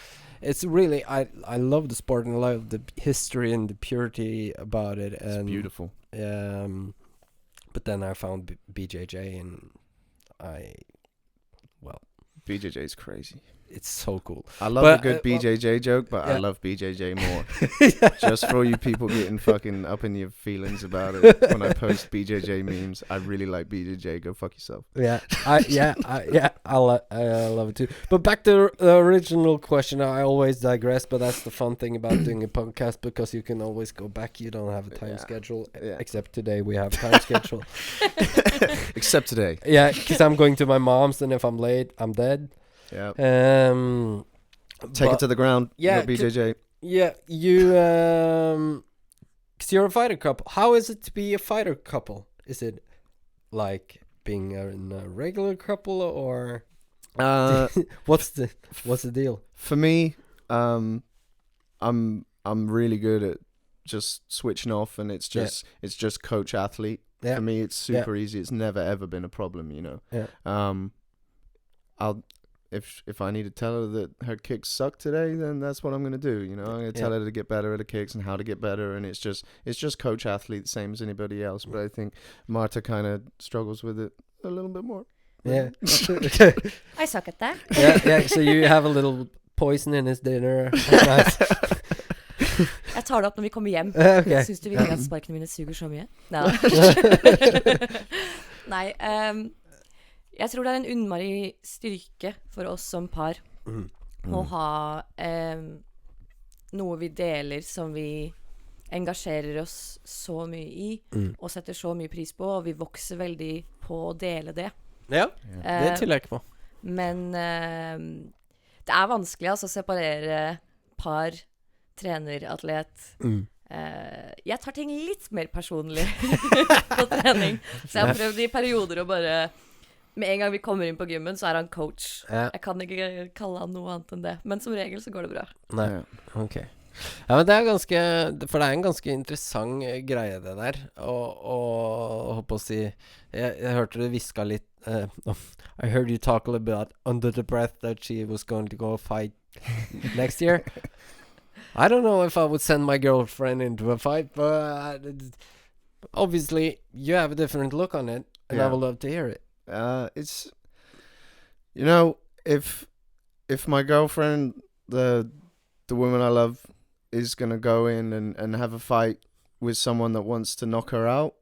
it's really I love the sport, and I love the history and the purity about it. And it's beautiful. But then I found BJJ, and BJJ is crazy. It's so cool. I love a good BJJ joke, but I love BJJ more. Just for you people getting fucking up in your feelings about it when I post BJJ memes, I really like BJJ. Go fuck yourself. I love it too. But back to the original question. I always digress, but that's the fun thing about doing a podcast, because you can always go back. You don't have a time schedule, except today we have a time schedule. Except today. Yeah, because I'm going to my mom's, and if I'm late, I'm dead. Yeah. Take it to the ground. Yeah. BJJ. Yeah, you. Because you're a fighter couple. How is it to be a fighter couple? Is it like being in a regular couple, or what's the deal? For me, I'm really good at just switching off, and it's just coach athlete. For me, it's super easy. It's never ever been a problem, you know. I'll if I need to tell her that her kicks suck today, then that's what I'm gonna do. You know, I'm gonna tell her to get better at her kicks and how to get better, and it's just coach athlete, the same as anybody else. But I think Marte kind of struggles with it a little bit more. Yeah, I suck at that. Yeah. So you have a little poison in his dinner. Jeg tar det opp når vi kommer hjem. Okay. Syns du virkelig at sparkene mine suger så mye? Nei, jeg tror det er en innmari styrke for oss som par å ha noe vi deler som vi engasjerer oss så mye i og setter så mye pris på, og vi vokser veldig på å dele det. Ja, det tviler jeg ikke på. Men det er vanskelig altså å separere par, trener, atlet Jeg tar ting litt mer personlig på trening. Så jeg har prøvd i perioder å bare med en gang vi kommer inn på gymmen, så er han coach. Ja. Jeg kan ikke kalle han noe annet enn det. Men som regel så går det bra. Nei, ok. Ja, men det er ganske, for det er en ganske interessant greie det der. Og håper å si, jeg hørte du viska litt, I heard you talk a little bit under the breath that she was going to go fight next year. I don't know if I would send my girlfriend into a fight, but obviously you have a different look on it, and I would love to hear it. It's, you know, if my girlfriend, the woman I love, is gonna go in and have a fight with someone that wants to knock her out,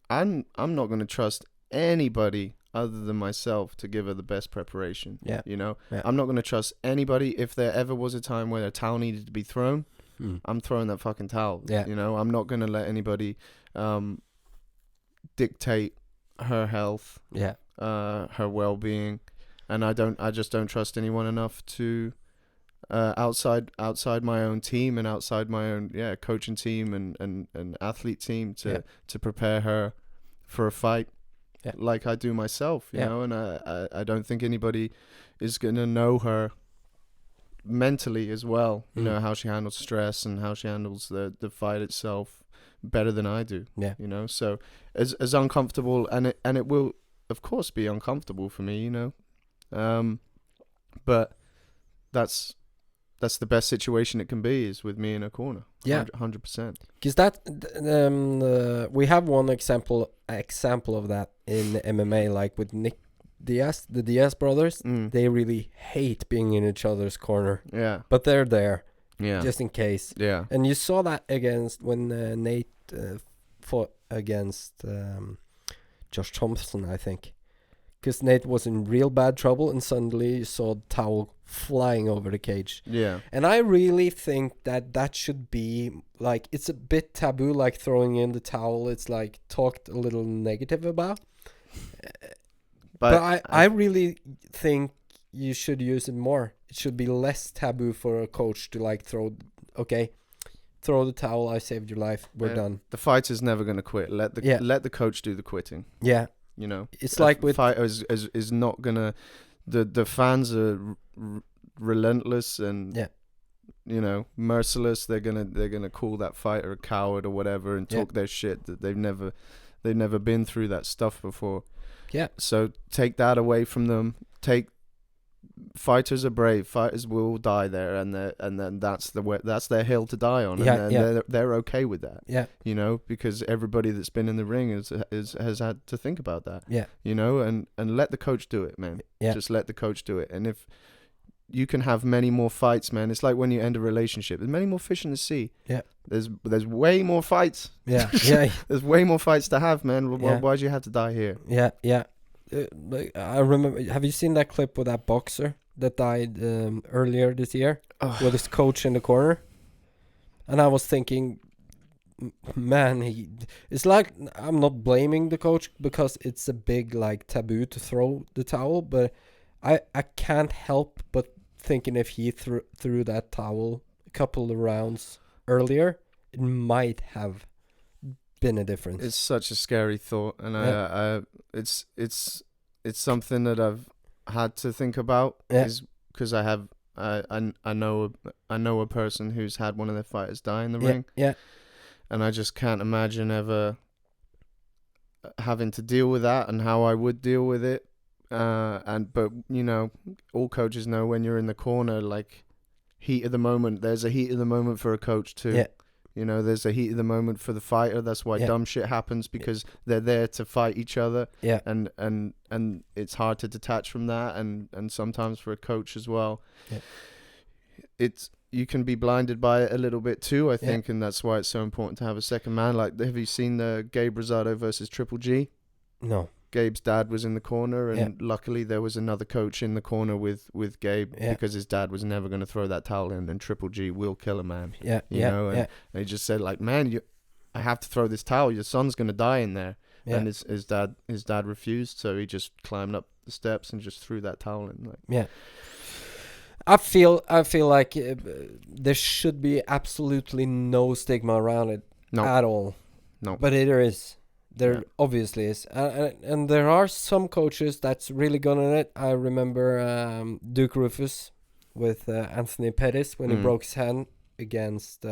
I'm not gonna trust anybody other than myself to give her the best preparation. Yeah. You know, Yeah. I'm not gonna trust anybody. If there ever was a time where a towel needed to be thrown, I'm throwing that fucking towel. Yeah. You know, I'm not gonna let anybody dictate her health, her well-being, and I just don't trust anyone enough to outside my own team and outside my own coaching team and athlete team to prepare her for a fight like I do myself, you know, and I don't think anybody is gonna know her mentally as well, you know, how she handles stress and how she handles the fight itself better than I do. You know, so as uncomfortable, and it will of course be uncomfortable for me, you know, but that's the best situation it can be, is with me in a corner. 100%. Because we have one example of that in MMA, like with Nick Diaz, the Diaz brothers. They really hate being in each other's corner. Yeah. But they're there. Yeah. Just in case. Yeah. And you saw that when Nate fought against Josh Thompson, I think. Because Nate was in real bad trouble, and suddenly you saw the towel flying over the cage. Yeah. And I really think that should be, like, it's a bit taboo, like throwing in the towel. It's like talked a little negative about. But I really think you should use it more. It should be less taboo for a coach to, like, throw the towel. I saved your life. We're done. The fighter's never going to quit. Let the coach do the quitting. Yeah. You know, it's like with fighter is not gonna. The fans are relentless and you know, merciless. They're gonna call that fighter a coward or whatever and talk their shit that they've never been through that stuff before. Yeah. So take that away from them. Fighters are brave. Fighters will die there, and then that's their hill to die on. And they're okay with that. Yeah. You know, because everybody that's been in the ring has had to think about that. Yeah. You know, and let the coach do it, man. Yeah. Just let the coach do it. And if you can have many more fights, man, it's like when you end a relationship. There's many more fish in the sea. Yeah. There's way more fights. Yeah. Yeah. There's way more fights to have, man. Why'd you have to die here? Yeah. Yeah. I remember. Have you seen that clip with that boxer that died earlier this year with his coach in the corner? And I was thinking, man, it's like, I'm not blaming the coach because it's a big, like, taboo to throw the towel, but I can't help but thinking if he threw that towel a couple of rounds earlier, it might have been a difference. It's such a scary thought, and it's something that I've had to think about, is because I know a person who's had one of their fighters die in the ring, and I just can't imagine ever having to deal with that and how I would deal with it. But you know, all coaches know when you're in the corner, like, heat of the moment. There's a heat of the moment for a coach too. Yeah. You know, there's a heat of the moment for the fighter. That's why dumb shit happens, because they're there to fight each other. Yeah. And it's hard to detach from that, and sometimes for a coach as well. Yeah. You can be blinded by it a little bit too, I think, and that's why it's so important to have a second man. Like, have you seen the Gabe Rosado versus Triple G? No. Gabe's dad was in the corner, and luckily there was another coach in the corner with Gabe, because his dad was never going to throw that towel in, and Triple G will kill a man. Yeah, you know, and they just said, like, man, I have to throw this towel. Your son's going to die in there. Yeah. And his dad refused, so he just climbed up the steps and just threw that towel in. Like. Yeah. I feel like there should be absolutely no stigma around it No, at all. no. But there is. There Yeah. obviously is. And there are some coaches that's really good on it. I remember Duke Rufus with Anthony Pettis when he broke his hand against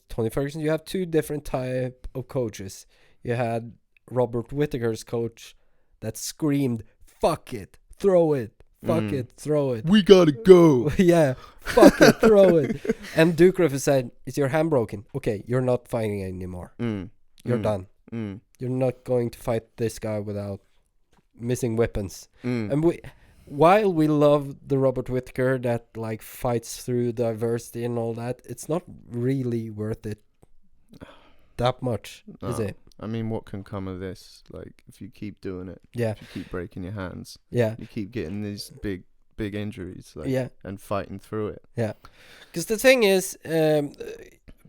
Tony Ferguson. You have two different type of coaches. You had Robert Whittaker's coach that screamed, "Fuck it, throw it. Fuck it, throw it. We gotta go. Yeah, fuck it, throw it." And Duke Rufus said, "Is your hand broken? Okay, you're not fighting anymore. You're done. You're not going to fight this guy without missing weapons." And while we love the Robert Whittaker that like fights through diversity and all that, it's not really worth it that much, is it? I mean, what can come of this? Like, if you keep doing it, Yeah, if you keep breaking your hands, yeah, you keep getting these big injuries, like, yeah. and fighting through it. Yeah, because the thing is,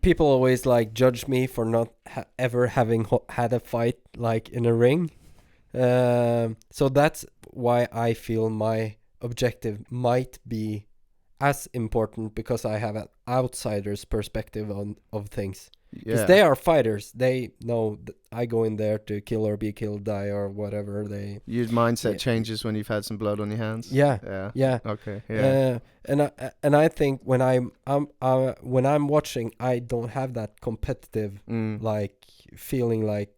people always like judge me for not ever having had a fight like in a ring. So that's why I feel my objective might be as important, because I have an outsider's perspective of things. Because Yeah, they are fighters, they know that I go in there to kill or be killed, die or whatever. your mindset Yeah. changes when you've had some blood on your hands. Yeah, Yeah. yeah. Okay. Yeah. And I think when I'm watching, I don't have that competitive like feeling like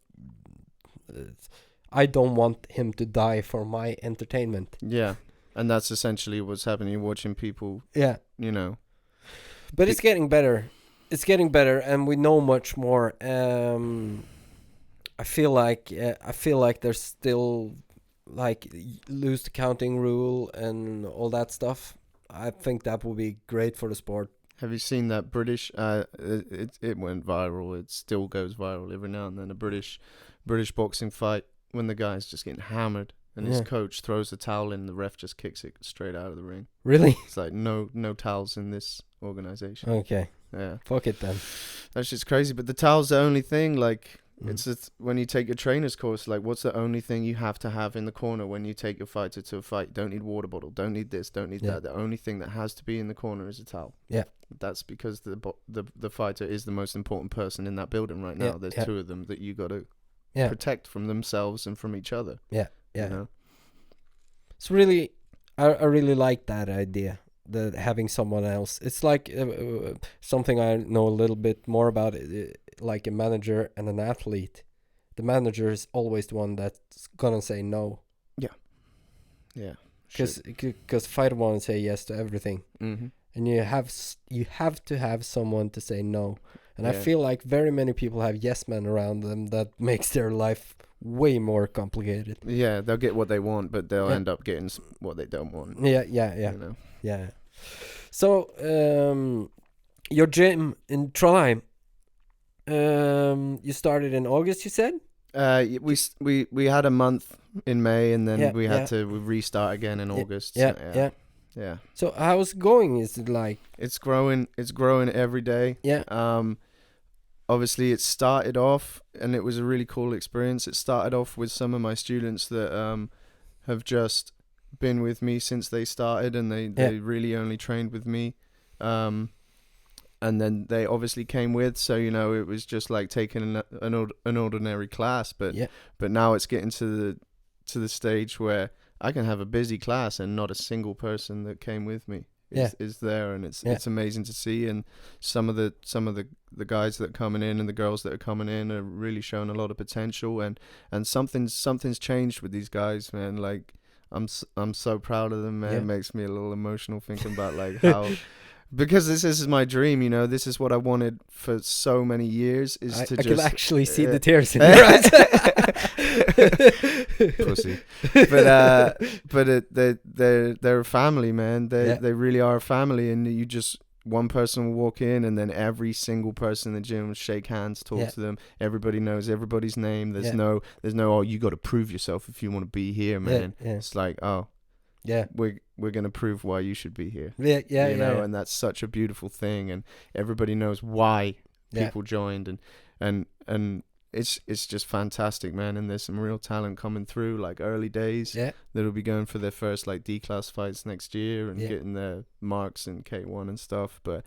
I don't want him to die for my entertainment. Yeah. And that's essentially what's happening. You're watching people, Yeah, you know. but it's getting better. It's getting better, and we know much more. I feel like there's still like lose the counting rule and all that stuff. I think that would be great for the sport. Have you seen that British? It went viral. It still goes viral every now and then. A British boxing fight when the guy's just getting hammered and his Yeah. coach throws the towel in, the ref just kicks it straight out of the ring. Really? It's like no towels in this organization. Okay. Yeah, Fuck it then. that's just crazy. But the towel's the only thing. Like, Mm. it's when you take your trainer's course. Like, what's the only thing you have to have in the corner when you take your fighter to a fight? Don't need water bottle. Don't need this. Don't need Yeah. that. The only thing that has to be in the corner is a towel. Yeah. That's because the fighter is the most important person in that building right now. Yeah, There's yeah. two of them that you got to Yeah. protect from themselves and from each other. Yeah. You Yeah. know? It's really, I really like that idea. The having someone else. It's like something I know a little bit more about. Like a manager and an athlete. The manager is always the one that's gonna say no, Yeah. because fighter want to say yes to everything, Mm-hmm. and you have to have someone to say no. And I Yeah. feel like very many people have yes men around them that makes their life way more complicated. Yeah, they'll get what they want, but they'll Yeah. end up getting what they don't want. Yeah, yeah, yeah. You know? Yeah. So, your gym in Trondheim, you started in August, you said? We had a month in May, and then Yeah, we had yeah. to restart again in August. Yeah, so, yeah. yeah. So, how's it going? Is it like, It's growing every day. yeah, Obviously it started off, and it was a really cool experience. It started off with some of my students that have just been with me since they started, and they really only trained with me. And then they obviously came with, so you know, it was just like taking an ordinary class, but yeah, but now it's getting to the stage where I can have a busy class and not a single person that came with me is there, and it's amazing to see. And some of the guys that are coming in and the girls that are coming in are really showing a lot of potential, and something's changed with these guys, man. Like, I'm so proud of them, man. Yeah. It makes me a little emotional thinking about like how. Because this is my dream, you know. This is what I wanted for so many years. Is I to can just actually see the tears in your eyes. pussy. But they're a family, man. They really are a family, and you just one person will walk in, and then every single person in the gym will shake hands, talk to them. Everybody knows everybody's name. There's no oh, you got to prove yourself if you want to be here, man. Yeah. It's like, oh, Yeah. we're gonna prove why you should be here. Yeah, yeah, you know, yeah. and that's such a beautiful thing, and everybody knows why people joined, and it's just fantastic, man. And there's some real talent coming through, like early days. Yeah. That'll be going for their first like D-class fights next year and Yeah. getting their marks in K1 and stuff. But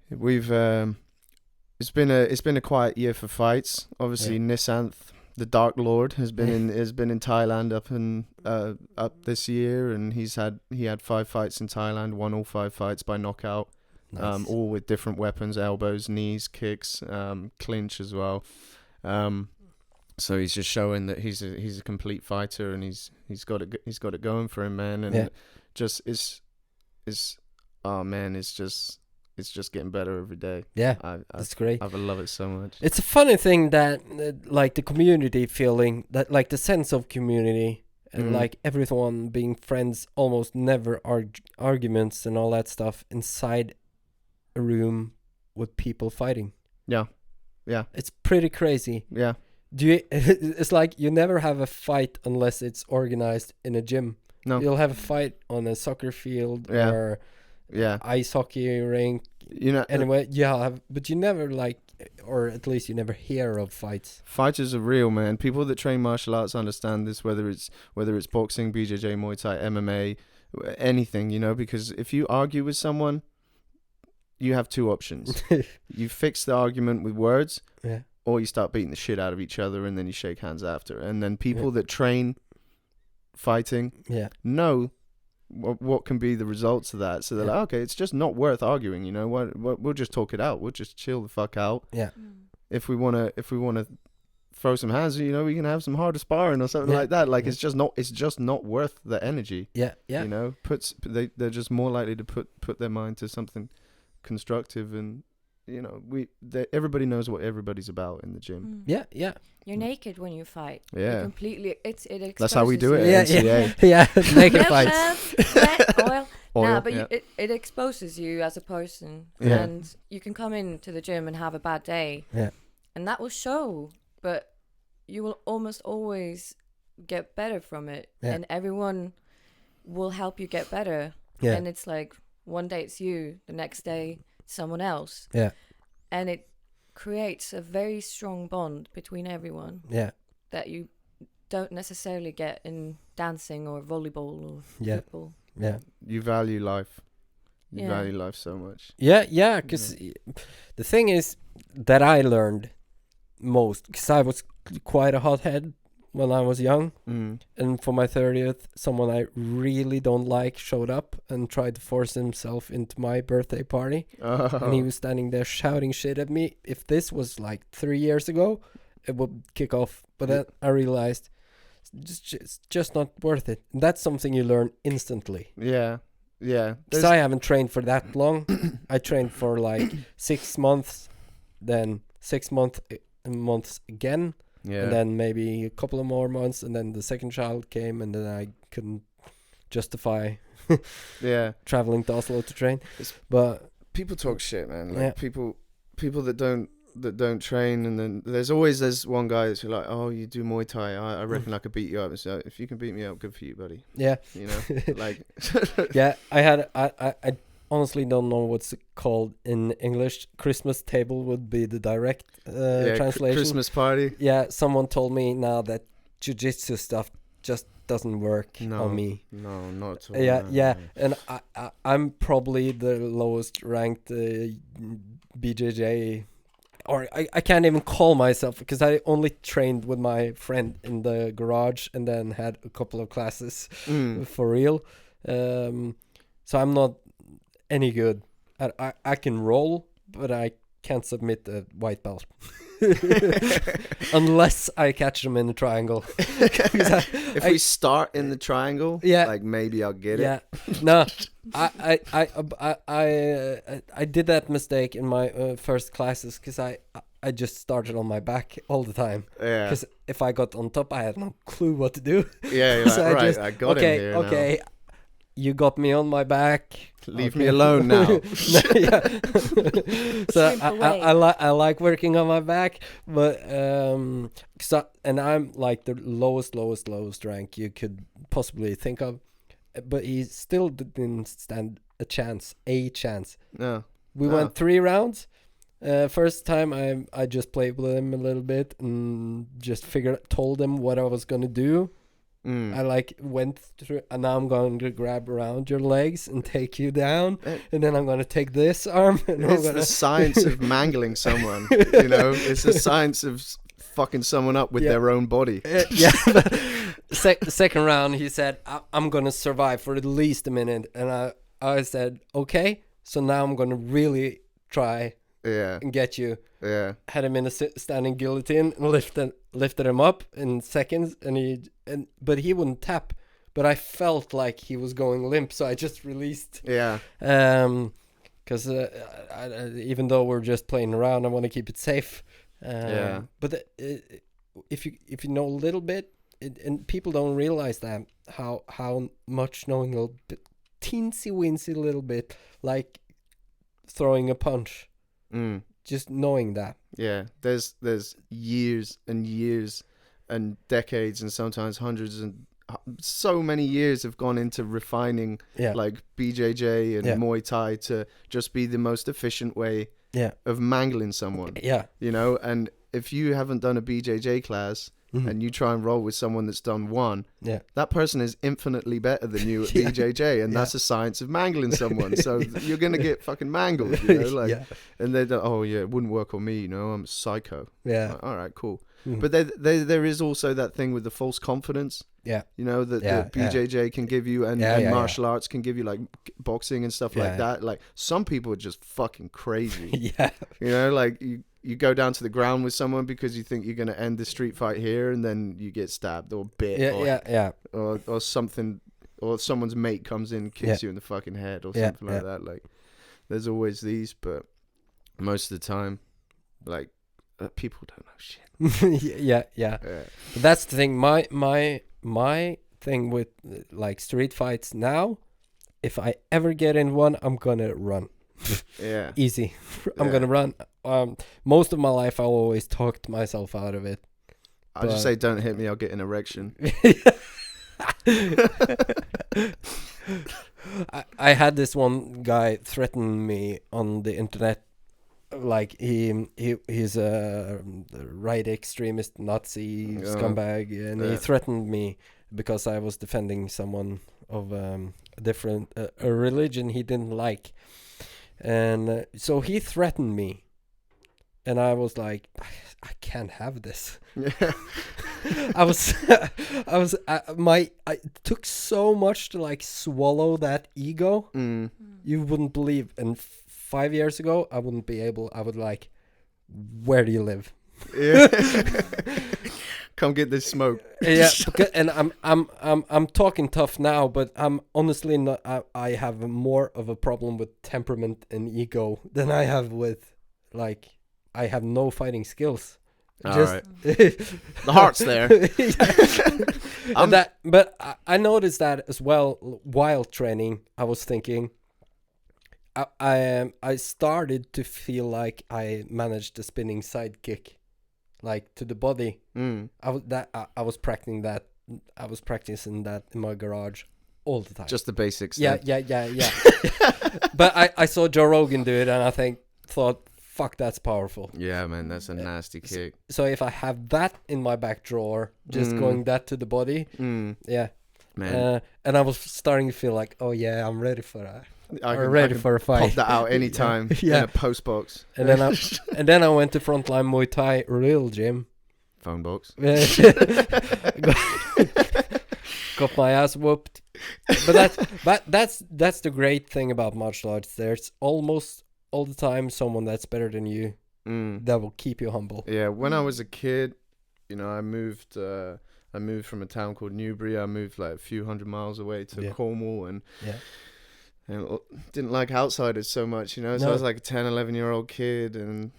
we've it's been a quiet year for fights. Obviously, Nisanth, the Dark Lord, has been in Thailand up this year, and he had 5 fights in Thailand, won all 5 fights by knockout. Nice. All with different weapons, elbows, knees, kicks, clinch as well. So he's just showing that he's a complete fighter, and he's got it going for him, man. And just it's just getting better every day. Yeah, that's great. I love it so much. It's a funny thing that like the community feeling, that like the sense of community, and like everyone being friends, almost never arguments and all that stuff inside a room with people fighting. Yeah. It's pretty crazy. Yeah. It's like you never have a fight unless it's organized in a gym. No. You'll have a fight on a soccer field or ice hockey rink. You know, anyway, but you never like, or at least you never hear of fights. Fighters are real, man. People that train martial arts understand this, whether it's boxing, BJJ, Muay Thai, MMA, anything, you know, because if you argue with someone, you have 2 options. You fix the argument with words, or you start beating the shit out of each other, and then you shake hands after. And then people that train fighting know what can be the results of that. So they're like, okay, it's just not worth arguing, you know. What we'll just talk it out. We'll just chill the fuck out. Yeah. If we wanna throw some hands, you know, we can have some harder sparring or something like that. Like it's just not worth the energy. Yeah. You know, they're just more likely to put their mind to something constructive, and you know, everybody knows what everybody's about in the gym. Yeah. You're naked when you fight. Yeah. You're completely. It exposes. That's how we do it. Yeah. Naked fights. Oil. Nah, but it exposes you as a person, and you can come into the gym and have a bad day. Yeah. And that will show, but you will almost always get better from it, and everyone will help you get better. Yeah. And it's like, one day it's you, the next day someone else. Yeah. And it creates a very strong bond between everyone. Yeah. That you don't necessarily get in dancing or volleyball or football. Yeah. You value life. You value life so much. Yeah, because the thing is that I learned most, because I was quite a hothead when I was young, and for my 30th, someone I really don't like showed up and tried to force himself into my birthday party, and he was standing there shouting shit at me. If this was like 3 years ago, it would kick off, but then I realized it's just not worth it. And that's something you learn instantly. Yeah. Because I haven't trained for that long. I trained for like 6 months, then 6 months again. Yeah. And then maybe a couple of more months, and then the second child came, and then I couldn't justify traveling to Oslo to train. But people talk shit, man. Like people that don't train, and then there's one guy that's like, oh, you do Muay Thai, I reckon I could beat you up. So if you can beat me up, good for you, buddy. Yeah. You know, like I honestly don't know what's it called in English. Christmas table would be the direct translation. Christmas party. Yeah, someone told me now that jiu-jitsu stuff just doesn't work on me. No, not at all. Yeah. And I'm probably the lowest ranked BJJ, or I can't even call myself, because I only trained with my friend in the garage and then had a couple of classes for real. So I'm not any good. I can roll, but I can't submit a white belt unless I catch them in the triangle. If we start in the triangle, like maybe I'll get it. No, I did that mistake in my first classes, because I just started on my back all the time. Yeah. Because if I got on top, I had no clue what to do. Yeah, you're so like, I got him here now. Okay. You got me on my back. Leave me alone now. So I like working on my back, but and I'm like the lowest rank you could possibly think of, but he still didn't stand a chance. No. We went 3 rounds, First time I just played with him a little bit and just told him what I was gonna do. I like went through, and now I'm going to grab around your legs and take you down, and then I'm going to take this arm. And It's the science of mangling someone, you know. It's the science of fucking someone up with their own body. Yeah. Second round, he said, I'm going to survive for at least a minute. And I said, okay, so now I'm going to really try and get you. Yeah. Had him in a standing guillotine and lifted him up in seconds, but he wouldn't tap. But I felt like he was going limp, so I just released. Yeah. Because even though we're just playing around, I want to keep it safe. But if you know a little bit, and people don't realize that how much knowing a teensy weensy little bit, like throwing a punch. Just knowing that. Yeah, there's years and years and decades and sometimes hundreds and so many years have gone into refining like BJJ and Muay Thai to just be the most efficient way of mangling someone. Yeah. You know, and if you haven't done a BJJ class and you try and roll with someone that's done one, that person is infinitely better than you at BJJ, and that's a science of mangling someone. So you're gonna get fucking mangled, you know, like, and they don't. Oh yeah, it wouldn't work on me, you know. I'm a psycho. Yeah. Like, all right, cool. But there is also that thing with the false confidence. Yeah. You know that BJJ can give you, and martial arts can give you, like boxing and stuff like that. Like some people are just fucking crazy. You know, like you go down to the ground with someone because you think you're going to end the street fight here, and then you get stabbed or bit or something, or someone's mate comes in and kicks you in the fucking head or something like that. Like there's always these, but most of the time, like people don't know shit. But that's the thing. My thing with like street fights now, if I ever get in one, I'm gonna run. Easy. I'm gonna run. Most of my life, I'll always talk myself out of it. I'll just say, don't hit me, I'll get an erection. I had this one guy threaten me on the internet. Like he's a right extremist Nazi scumbag, and he threatened me because I was defending someone of a different a religion he didn't like. And so he threatened me, and I was like, I can't have this. It took so much to like swallow that ego. You wouldn't believe. And 5 years ago, I wouldn't be able. I would like, where do you live? Come get this smoke. And I'm talking tough now, but I'm honestly not. I have more of a problem with temperament and ego than I have with, like, I have no fighting skills. Right. The heart's there. But I noticed that as well while training. I was thinking, I started to feel like I managed a spinning side kick. Like to the body. I was practicing that. I was practicing that in my garage all the time. Just the basics. Yeah. But I saw Joe Rogan do it, and I thought, fuck, that's powerful. Yeah, man, that's a nasty kick. So if I have that in my back drawer, just going that to the body, man. And I was starting to feel like, oh yeah, I'm ready for that. I'm ready for a fight. Pop that out anytime in a post box. And then I went to Frontline Muay Thai real gym. Phone box. Got my ass whooped. But that's the great thing about martial arts. There's almost all the time someone that's better than you that will keep you humble. Yeah, when I was a kid, you know, I moved from a town called Newbury. I moved like a few hundred miles away to Cornwall, and didn't like outsiders so much, you know. So I was like a 10, 11-year-old kid, and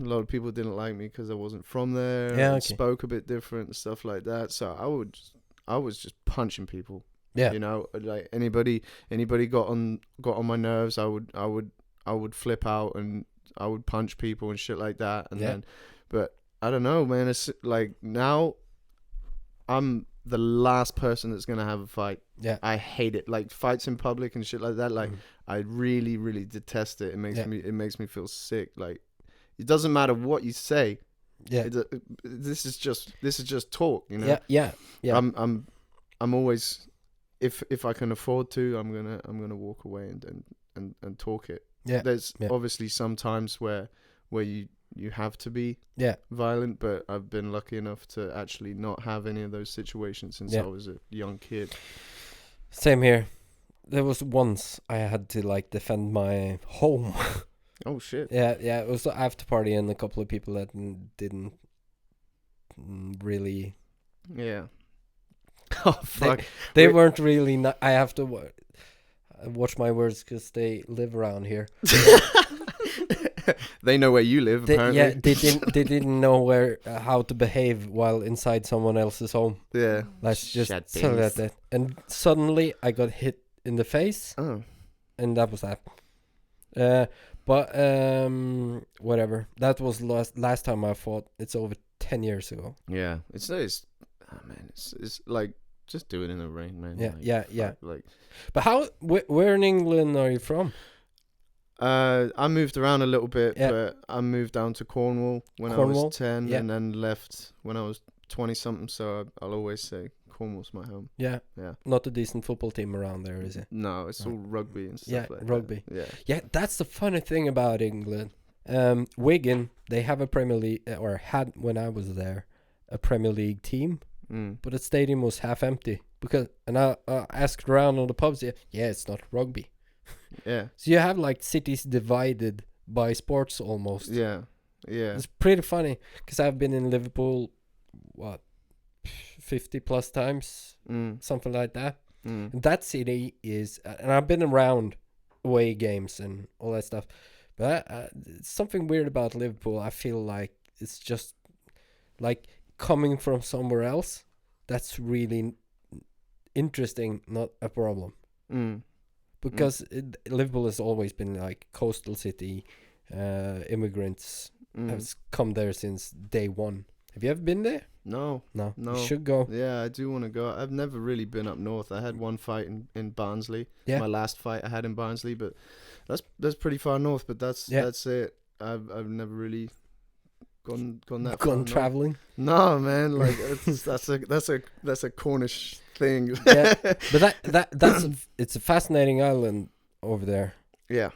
a lot of people didn't like me because I wasn't from there. And spoke a bit different and stuff like that. So I was just punching people. Yeah, you know, like anybody got on my nerves, I would flip out and I would punch people and shit like that. And then, but I don't know, man. It's like now, I'm the last person that's gonna have a fight. Yeah, I hate it. Like fights in public and shit like that. Like I really, really detest it. It makes me feel sick. Like it doesn't matter what you say. Yeah. This is just talk, you know. Yeah. I'm always, if I can afford to, I'm gonna walk away and talk it. Yeah. There's obviously some times where you have to be violent, but I've been lucky enough to actually not have any of those situations since I was a young kid. Same here. There was once I had to like defend my home. Oh shit. Yeah. It was an after party and a couple of people that didn't really. Yeah. Oh fuck. They weren't really. I have to watch my words because they live around here. They know where you live, apparently. Yeah, they didn't know how to behave while inside someone else's home. Yeah. Let's just tell that. And suddenly I got hit in the face. Oh. And that was that. But whatever. That was last time I fought. It's over 10 years ago. Yeah. It's like just do it in the rain, man. Yeah, like, Like. But where in England are you from? I moved around a little bit, but I moved down to Cornwall when I was 10 and then left when I was 20 something, so I'll always say Cornwall's my home. Yeah. Not a decent football team around there, is it? No, it's all rugby and stuff like rugby. that. Yeah, that's the funny thing about England. Wigan, they have a Premier League, or had when I was there, a Premier League team, but the stadium was half empty and I asked around on the pubs. Yeah, it's not rugby. Yeah. So you have like cities divided by sports almost. Yeah. It's pretty funny because I've been in Liverpool, 50 plus times, something like that. And that city is, and I've been around away games and all that stuff, but it's something weird about Liverpool. I feel like it's just like coming from somewhere else. That's really interesting, not a problem. Because Liverpool has always been like coastal city. Immigrants have come there since day one. Have you ever been there? No. You should go. Yeah, I do want to go. I've never really been up north. I had one fight in Barnsley. Yeah. My last fight I had in Barnsley, but that's pretty far north. But that's it. I've never really gone that far. Gone traveling? No, man. Like that's a Cornish thing. Yeah, but it's a fascinating island over there. Yeah.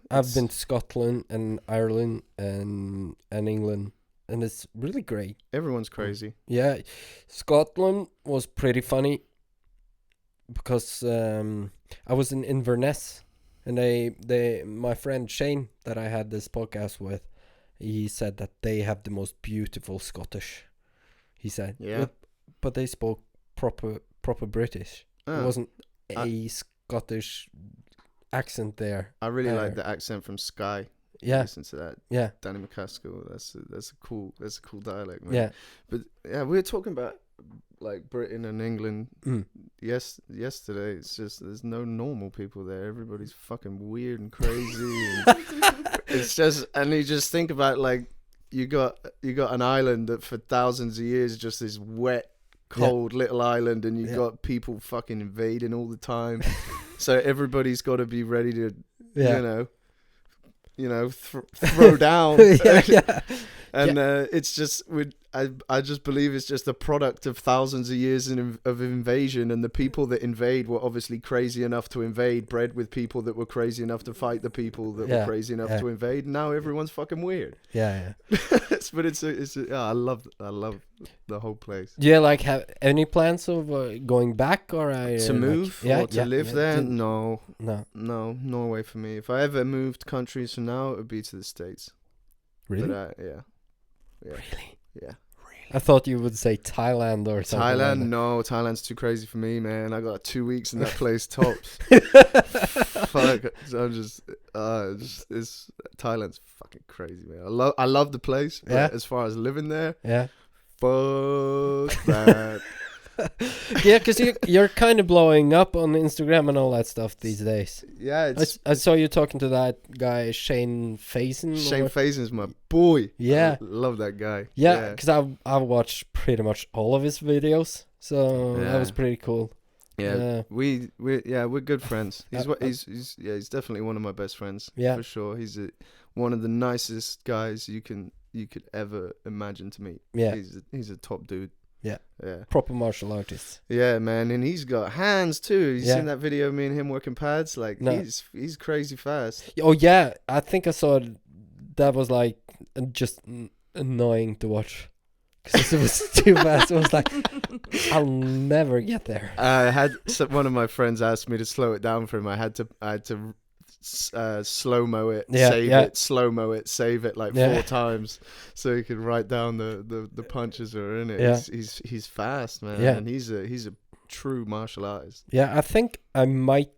I've been to Scotland and Ireland and England, and it's really great. Everyone's crazy. Yeah, Scotland was pretty funny because I was in Inverness, and my friend Shane that I had this podcast with, he said that they have the most beautiful Scottish. He said, but they spoke proper British. It wasn't a Scottish accent there. I really like the accent from Sky. Yeah, listen to that. Yeah, Danny McCaskill. That's a cool dialect, man. Yeah, but we were talking about like Britain and England. Yesterday, it's just there's no normal people there. Everybody's fucking weird and crazy. And it's just, and you just think about like you got an island that for thousands of years just this wet, cold little island, and you've got people fucking invading all the time. So everybody's got to be ready to, throw down. And it's just I just believe it's just a product of thousands of years of invasion, and the people that invade were obviously crazy enough to invade, bred with people that were crazy enough to fight the people that were crazy enough to invade. And now everyone's fucking weird. Yeah. But I love the whole place. Do you like have any plans of going back or to move or to live there? No, Norway for me. If I ever moved countries from now, it would be to the States. Really? But, Really? Yeah. I thought you would say Thailand or something. Thailand? No, Thailand's too crazy for me, man. I got 2 weeks in that place tops. Fuck, I'm just Thailand's fucking crazy, man. I love the place, but as far as living there, fuck that. Yeah, because you're kind of blowing up on Instagram and all that stuff these days. Yeah, I saw you talking to that guy Shane Faison. Shane Faison's my boy. Yeah, I love that guy. Yeah, because I watched pretty much all of his videos, so that was pretty cool. Yeah, we're good friends. He's definitely one of my best friends. Yeah, for sure. He's one of the nicest guys you could ever imagine to meet. Yeah. He's a top dude. Yeah. Yeah. Proper martial artist. Yeah, man, and he's got hands too. You Yeah. seen that video of me and him working pads? Like No. he's crazy fast. Oh yeah, I think I saw that was like just annoying to watch because it was too fast. It was like I'll never get there. I had one of my friends asked me to slow it down for him. I had to slow mo it, save it, slow mo it, save it like 4 times, so he could write down the punches that are in it. Yeah. He's fast, man. Yeah. And he's a true martial artist. Yeah, I think I might.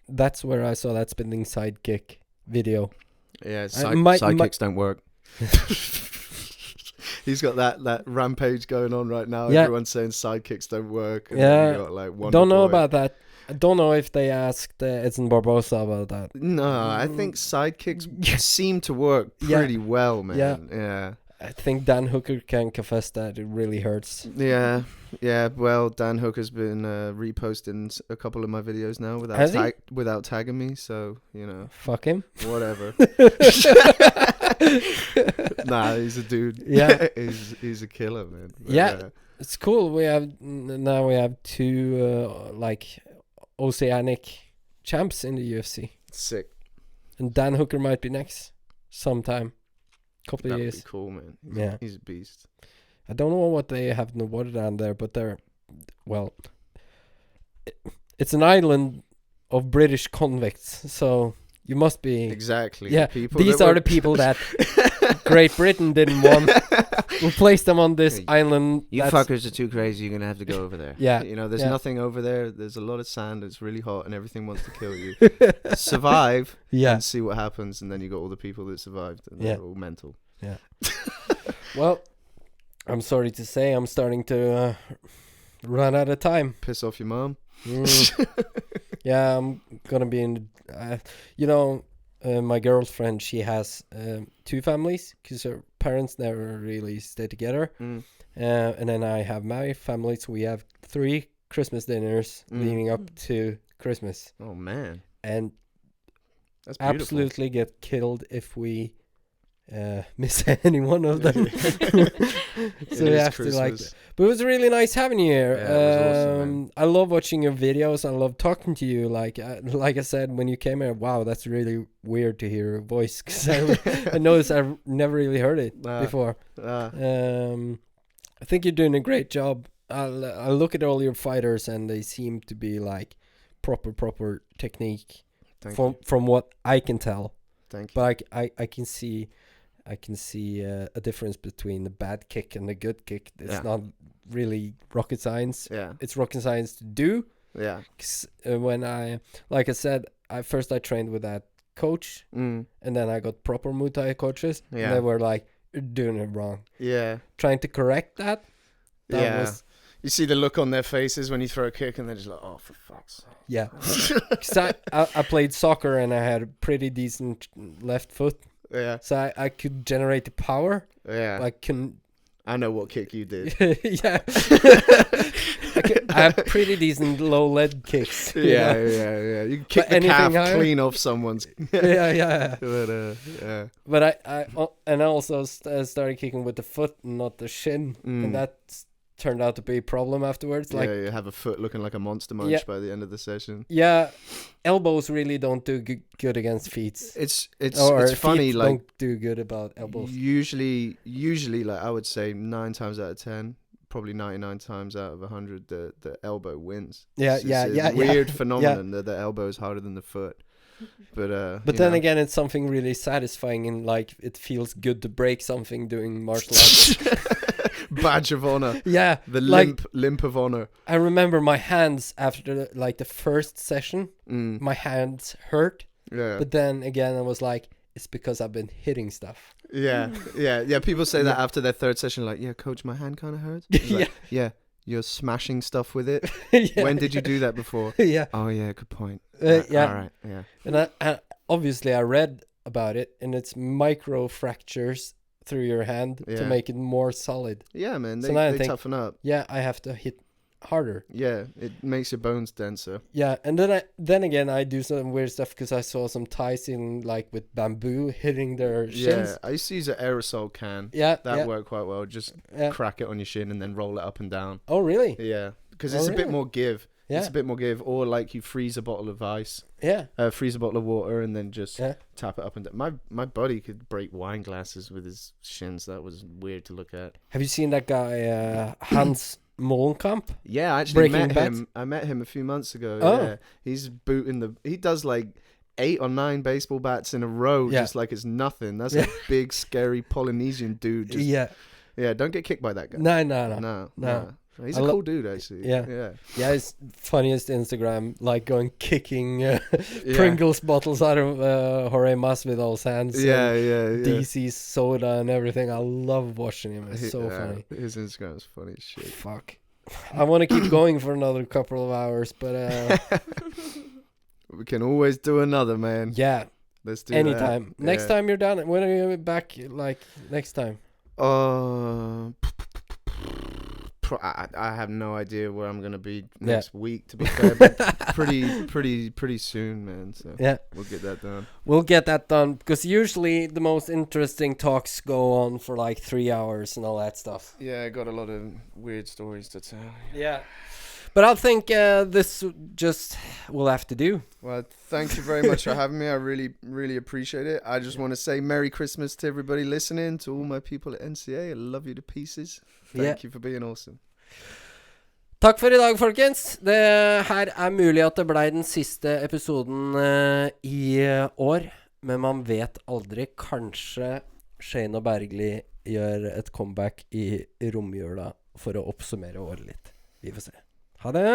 That's where I saw that spinning sidekick video. Yeah, sidekicks sidekicks don't work. He's got that rampage going on right now. Yeah. Everyone's saying sidekicks don't work. And Yeah. you got, like, Wonder Don't know Boy. about that. I don't know if they asked Edson Barbosa about that. No, I think sidekicks seem to work pretty well, man. Yeah. I think Dan Hooker can confess that it really hurts. Yeah. Well, Dan Hooker's been reposting a couple of my videos now Has he? without tagging me, so Fuck him. whatever. Nah, he's a dude. Yeah. he's a killer, man. But, Yeah. It's cool. We have 2 like oceanic champs in the UFC, sick. and Dan Hooker might be next sometime. Couple of That'd years. be cool, man. Yeah. He's a beast. I don't know what they have in the water down there, but it's an island of British convicts, so you must be Exactly. Yeah, People these are the people that Great Britain didn't want. We placed them on this Hey, island. You that's- fuckers are too crazy. You're gonna have to go over there. Yeah, There's yeah. nothing over there. There's a lot of sand. It's really hot, and everything wants to kill you. Survive Yeah. and see what happens, and then you got all the people that survived, and Yeah. they're all mental. Yeah. Well, I'm sorry to say, I'm starting to run out of time. Piss off your mom. Yeah, I'm gonna be in. My girlfriend, she has 2 families because her parents never really stay together. And then I have my family, so we have 3 Christmas dinners leading up to Christmas, Oh man, and that's beautiful. absolutely get killed if we miss any one of them. It So we is have to like. Christmas. But it was really nice having you here. Yeah, it was awesome, man. I love watching your videos. I love talking to you. Like I said when you came here, wow, that's really weird to hear your voice because I noticed I've never really heard it before. I think you're doing a great job. I look at all your fighters and they seem to be like proper technique from what I can tell. Thank you. But I can see a difference between the bad kick and the good kick. It's not really rocket science. Yeah. It's rocket science to do. Yeah. 'Cause, when like I said, I trained with that coach, and then I got proper Muay Thai coaches, and Yeah. they were like, "You're doing it wrong." Yeah. Trying to correct that. That was You see the look on their faces when you throw a kick, and they're just like, "Oh, for fuck's sake." yeah. 'Cause I played soccer and I had a pretty decent left foot, Yeah. so I could generate the power. Yeah. I can. I know what kick you did. Yeah. I have pretty decent low leg kicks. Yeah. You can kick But the anything calf higher? clean off someone's. Yeah. But, yeah. But I also started kicking with the foot and not the shin, and that turned out to be a problem afterwards. Like, you have a foot looking like a monster munch by the end of the session. yeah, elbows really don't do good against feet. It's Or funny, feet like don't do good about elbows. usually like I would say 9 times out of 10, probably 99 times out of 100, the elbow wins. Yeah, It's yeah. a weird phenomenon that the elbow is harder than the foot. But then again, it's something really satisfying, and like it feels good to break something doing martial arts. badge of honor. Yeah, The like, limp of honor. I remember my hands after the first session. My hands hurt, Yeah. but then again, I was like, it's because I've been hitting stuff. Yeah. People say that after their third session, like, yeah, coach, my hand kind of hurts. It's like, yeah. You're smashing stuff with it. Yeah. When did you do that before? Yeah. Oh yeah, good point. Yeah. All right. Yeah. And I obviously I read about it, and it's micro fractures through your hand to Yeah. make it more solid. Yeah, man. So They now I think- toughen up. Yeah, I have to harder. Yeah, it makes your bones denser. Yeah, and then again, I do some weird stuff because I saw some Thais in like with bamboo hitting their shins. Yeah, I used to use an aerosol can. Yeah, That worked quite well. Just yeah. crack it on your shin and then roll it up and down. Oh, really? Yeah, because Oh, it's a really? bit more give. Yeah. It's a bit more give. Or like you freeze a bottle of ice, Yeah. freeze a bottle of water, and then just Yeah. tap it up and down. My buddy could break wine glasses with his shins. That was weird to look at. Have you seen that guy, Hans Molenkamp? Yeah, I actually Breaking met Bad? him. I met him a few months ago. Oh. Yeah. He's booting he does like 8 or 9 baseball bats in a row, Yeah. just like it's nothing. That's Yeah. a big, scary Polynesian dude. Just, Yeah. Yeah, don't get kicked by that guy. No. No. He's I a lo- cool dude, actually. Yeah. Yeah. Yeah, his funniest Instagram, like going kicking Pringles bottles out of Jorge Masvidal's hands. Yeah, and yeah. DC soda and everything. I love watching him. It's so funny. His Instagram is funny as shit. Fuck. I want to keep going for another couple of hours, but We can always do another, man. yeah, Let's do anytime. that. Next Yeah. time you're done, when are you back? Like next time? I have no idea where I'm gonna be Yeah. next week. To be fair, but pretty soon, man. So Yeah, we'll get that done. we'll get that done because usually the most interesting talks go on for like 3 hours and all that stuff. Yeah, I got a lot of weird stories to tell. Yeah, but I think this just will have to do. Well, thank you very much for having me. I really appreciate it. I just want to say Merry Christmas to everybody listening, to all my people at NCA. I love you to pieces. Thank you for being awesome. Takk for i dag, folkens. Det her mulig at det ble den siste episoden i år, men man vet aldri. Kanskje Shane og Bergli gjør et comeback i romjula for å oppsummere året litt. Vi får se. Ha det!